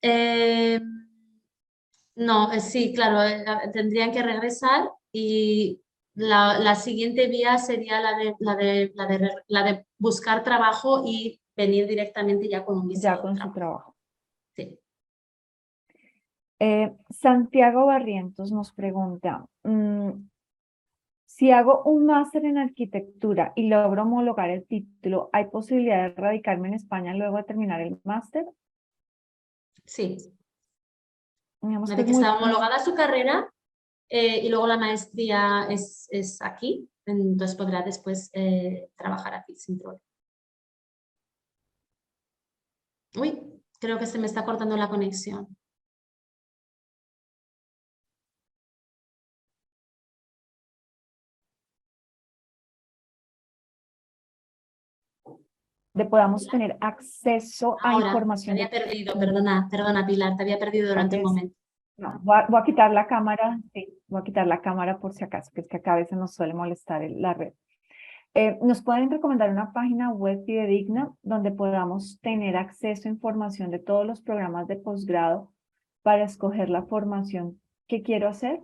no, sí, claro, tendrían que regresar y la siguiente vía sería la de buscar trabajo y venir directamente ya con un Ya visado de con su trabajo. trabajo. Sí. Santiago Barrientos nos pregunta, si hago un máster en arquitectura y logro homologar el título, ¿hay posibilidad de radicarme en España luego de terminar el máster? Sí, Digamos una que vez es que muy, está homologada su carrera y luego la maestría es aquí, entonces podrá después trabajar aquí sin problema. Uy, creo que se me está cortando la conexión. donde podamos tener acceso a Ahora, información. te había perdido, perdona Pilar, te había perdido durante un momento. No, voy a quitar la cámara, sí, voy a quitar la cámara por si acaso, que es que acá a veces nos suele molestar la red. ¿Nos pueden recomendar una página web fidedigna donde podamos tener acceso a información de todos los programas de posgrado para escoger la formación que quiero hacer?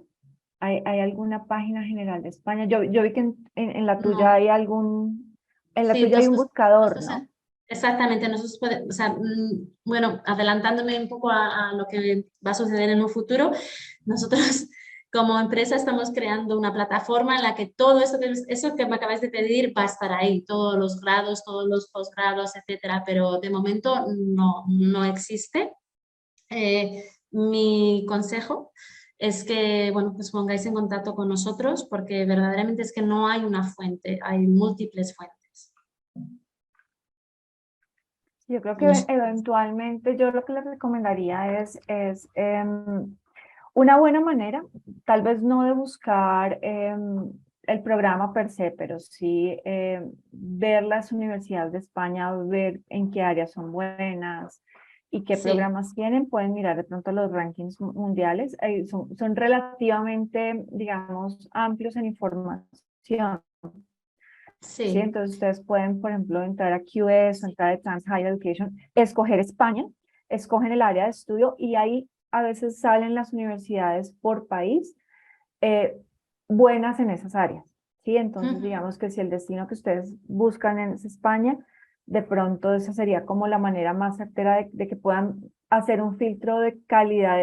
¿Hay alguna página general de España? Yo vi que en la tuya hay algún, en la Sí, tuya hay un buscador, ¿no? Exactamente, nosotros podemos, o sea, bueno, adelantándome un poco a lo que va a suceder en un futuro, nosotros como empresa estamos creando una plataforma en la que todo eso que me acabas de pedir va a estar ahí, todos los grados, todos los posgrados, etcétera, pero de momento no existe. Mi consejo es que, bueno, pues pongáis en contacto con nosotros porque verdaderamente es que no hay una fuente, hay múltiples fuentes. Yo creo que eventualmente yo lo que les recomendaría es una buena manera, tal vez no de buscar el programa per se, pero sí ver las universidades de España, ver en qué áreas son buenas y qué programas tienen. Pueden mirar de pronto los rankings mundiales. Son relativamente, digamos, amplios en información. Sí, entonces ustedes pueden, por ejemplo, entrar a QS o entrar a Trans Higher Education, escoger España, escogen el área de estudio y ahí a veces salen las universidades por país buenas en esas áreas. ¿Sí? Entonces, digamos que si el destino que ustedes buscan es España, de pronto esa sería como la manera más certera de que puedan hacer un filtro de calidad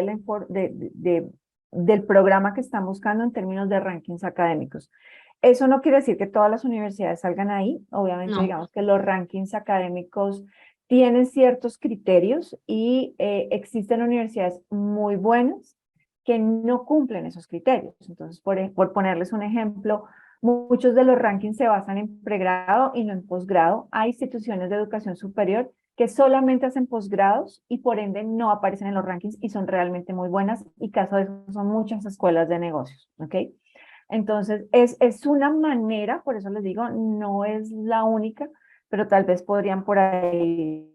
del programa que están buscando en términos de rankings académicos. Eso no quiere decir que todas las universidades salgan ahí. Obviamente, digamos que los rankings académicos tienen ciertos criterios y existen universidades muy buenas que no cumplen esos criterios. Entonces, por ponerles un ejemplo, muchos de los rankings se basan en pregrado y no en posgrado. Hay instituciones de educación superior que solamente hacen posgrados y por ende no aparecen en los rankings y son realmente muy buenas y caso de eso son muchas escuelas de negocios, ¿ok? Entonces, es una manera, por eso les digo, no es la única, pero tal vez podrían por ahí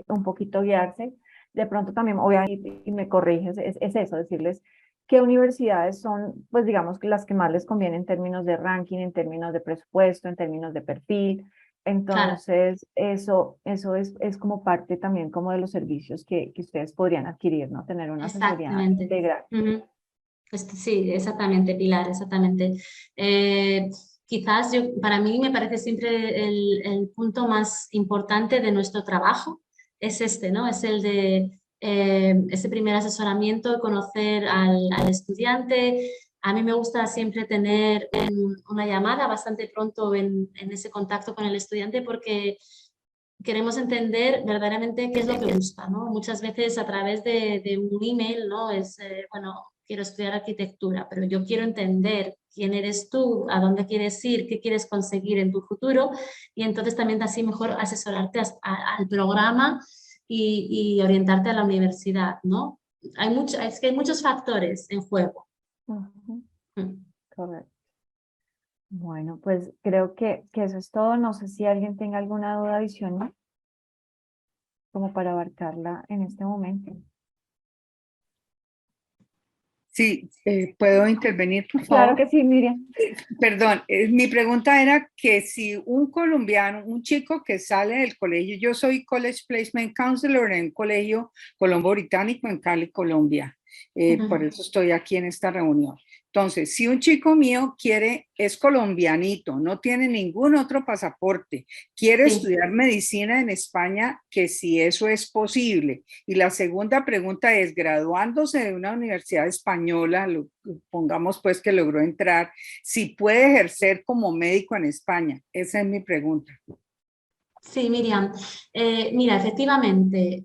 un poquito guiarse. De pronto también, obviamente, y me corriges, es eso, decirles qué universidades son, pues digamos, que las que más les conviene en términos de ranking, en términos de presupuesto, en términos de perfil. Entonces, claro, eso es como parte también como de los servicios que ustedes podrían adquirir, ¿no? Tener una asesoría integral. Sí, exactamente, Pilar, exactamente. Quizás para mí me parece siempre el punto más importante de nuestro trabajo es este, ¿no? Es el de ese primer asesoramiento, conocer al estudiante. A mí me gusta siempre tener una llamada bastante pronto en ese contacto con el estudiante porque queremos entender verdaderamente qué es lo que busca, ¿no? Muchas veces a través de un email, ¿no? Es, bueno, quiero estudiar arquitectura, pero yo quiero entender quién eres tú, a dónde quieres ir, qué quieres conseguir en tu futuro y entonces también así mejor asesorarte al programa y orientarte a la universidad, ¿no? Es que hay muchos factores en juego. Correcto. Bueno, pues creo que eso es todo. No sé si alguien tenga alguna duda adicional como para abarcarla en este momento. Sí, ¿puedo intervenir, por favor? Claro que sí, Miriam. Perdón, mi pregunta era que si un colombiano, un chico que sale del colegio, yo soy College Placement Counselor en un colegio Colombo Británico en Cali, Colombia. Por eso estoy aquí en esta reunión. Entonces, si un chico mío es colombianito, no tiene ningún otro pasaporte, quiere estudiar medicina en España, que si eso es posible. Y la segunda pregunta es, graduándose de una universidad española, pongamos pues que logró entrar, si puede ejercer como médico en España. Esa es mi pregunta. Sí, Miriam. Mira, efectivamente,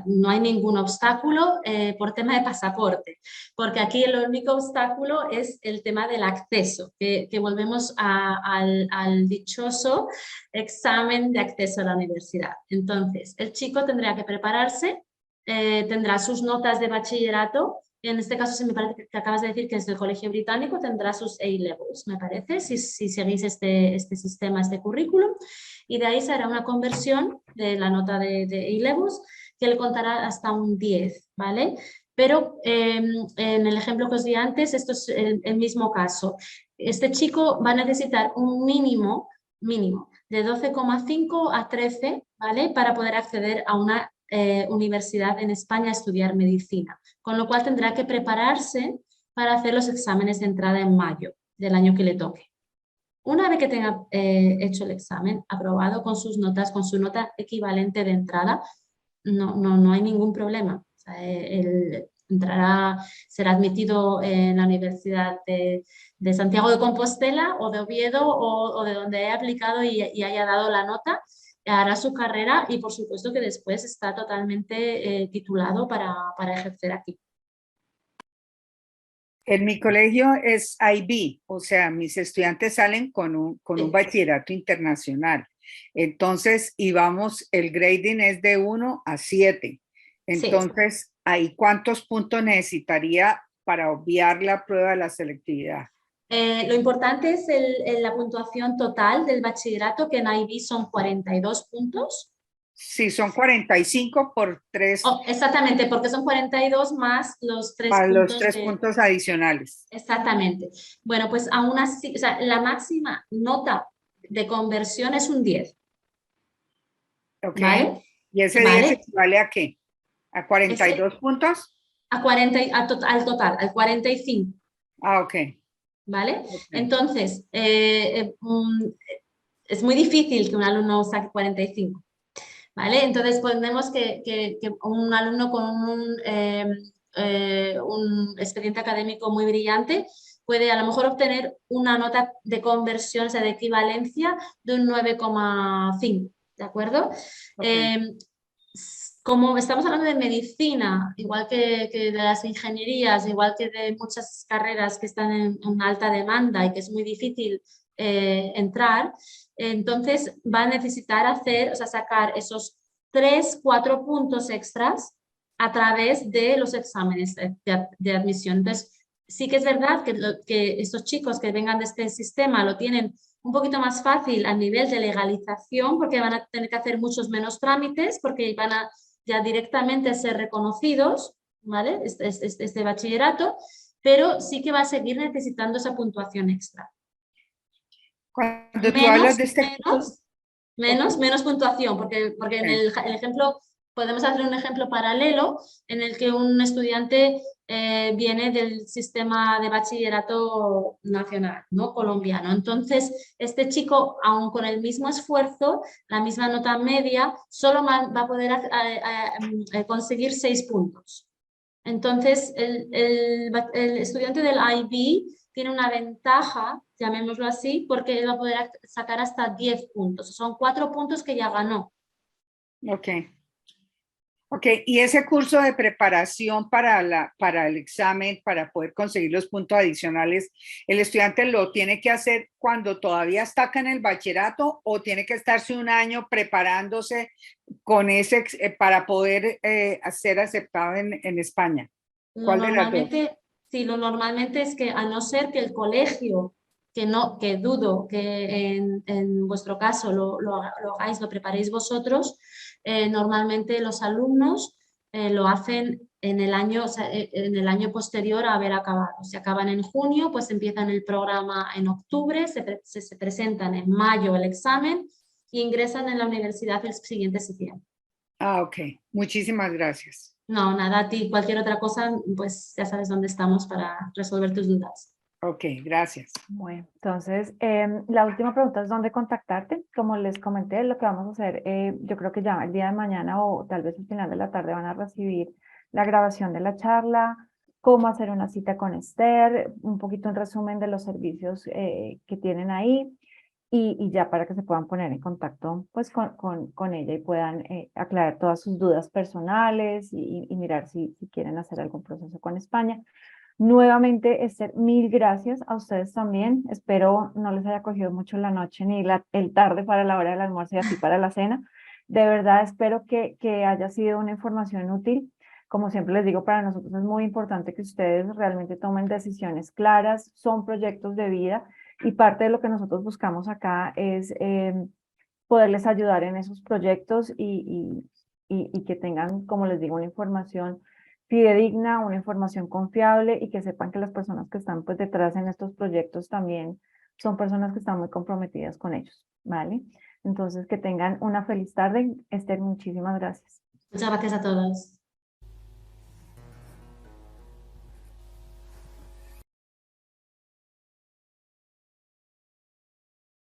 no hay ningún obstáculo por tema de pasaporte, porque aquí el único obstáculo es el tema del acceso, que volvemos al dichoso examen de acceso a la universidad. Entonces, el chico tendrá que prepararse, tendrá sus notas de bachillerato En este caso, me parece que acabas de decir que es del colegio británico, tendrá sus A-levels, me parece, si seguís este sistema, este currículum, y de ahí se hará una conversión de la nota de A-levels que le contará hasta un 10, ¿vale? Pero en el ejemplo que os di antes, esto es el mismo caso. Este chico va a necesitar un mínimo de 12,5 a 13, ¿vale? Para poder acceder a una universidad en España a estudiar medicina, con lo cual tendrá que prepararse para hacer los exámenes de entrada en mayo del año que le toque. Una vez que tenga hecho el examen, aprobado con sus notas, con su nota equivalente de entrada, no hay ningún problema. O sea, él será admitido en la Universidad de Santiago de Compostela o de Oviedo o de donde haya aplicado y haya dado la nota, hará su carrera y por supuesto que después está totalmente titulado para ejercer aquí. En mi colegio es IB, o sea, mis estudiantes salen con un bachillerato internacional. Entonces, el grading es de 1 a 7. Entonces, ¿ahí cuántos puntos necesitaría para obviar la prueba de la selectividad? Lo importante es la puntuación total del bachillerato, que en IB son 42 puntos. Sí, son 45 por 3. Oh, exactamente, porque son 42 más los 3 para puntos. Los 3 puntos adicionales. Exactamente. Bueno, pues aún así, o sea, la máxima nota de conversión es un 10. Ok. ¿Vale? ¿Y ese 10 equivale a qué? ¿A 42 puntos? A 40, al total, al 45. Ah, ok. ¿Vale? Okay. Entonces, es muy difícil que un alumno saque 45. ¿Vale? Entonces, ponemos que un alumno con un expediente académico muy brillante puede a lo mejor obtener una nota de conversión, o sea, de equivalencia de un 9,5, ¿de acuerdo? Okay. Como estamos hablando de medicina, igual que de las ingenierías, igual que de muchas carreras que están en alta demanda y que es muy difícil entrar, entonces va a necesitar sacar esos 3-4 puntos extras a través de los exámenes de admisión. Entonces, sí que es verdad que estos chicos que vengan de este sistema lo tienen un poquito más fácil a nivel de legalización, porque van a tener que hacer muchos menos trámites, porque van a ya directamente ser reconocidos, ¿vale? Este bachillerato, pero sí que va a seguir necesitando esa puntuación extra. Cuando tú hablas de este menos puntuación, porque en el ejemplo, podemos hacer un ejemplo paralelo en el que un estudiante viene del sistema de bachillerato nacional, ¿no? Colombiano. Entonces, este chico, aun con el mismo esfuerzo, la misma nota media, solo va a poder conseguir 6 puntos. Entonces, el estudiante del IB tiene una ventaja, llamémoslo así, porque él va a poder sacar hasta 10 puntos. Son 4 puntos que ya ganó. Ok, y ese curso de preparación para el examen, para poder conseguir los puntos adicionales, ¿el estudiante lo tiene que hacer cuando todavía está acá en el bachillerato o tiene que estarse un año preparándose con para poder ser aceptado en España? ¿Cuál de las dos? Sí, lo normalmente es que, a no ser que el colegio, que dudo que en vuestro caso lo hagáis, lo preparéis vosotros, normalmente los alumnos lo hacen en el año posterior a haber acabado. Si acaban en junio, pues empiezan el programa en octubre, se presentan en mayo el examen y ingresan en la universidad el siguiente septiembre. Ah, ok. Muchísimas gracias. No, nada, a ti, cualquier otra cosa, pues ya sabes dónde estamos para resolver tus dudas. Ok, gracias. Bueno, entonces, la última pregunta es dónde contactarte. Como les comenté, lo que vamos a hacer, yo creo que ya el día de mañana o tal vez al final de la tarde van a recibir la grabación de la charla, cómo hacer una cita con Esther, un poquito un resumen de los servicios que tienen ahí y ya para que se puedan poner en contacto pues con ella y puedan aclarar todas sus dudas personales y mirar si quieren hacer algún proceso con España. Nuevamente, Esther, mil gracias a ustedes también. Espero no les haya cogido mucho la noche ni el tarde para la hora del almuerzo y así para la cena. De verdad, espero que haya sido una información útil. Como siempre les digo, para nosotros es muy importante que ustedes realmente tomen decisiones claras, son proyectos de vida y parte de lo que nosotros buscamos acá es poderles ayudar en esos proyectos y que tengan, como les digo, una información fidedigna, una información confiable y que sepan que las personas que están pues detrás en estos proyectos también son personas que están muy comprometidas con ellos, ¿vale? Entonces que tengan una feliz tarde. Esther, muchísimas gracias. Muchas gracias a todos.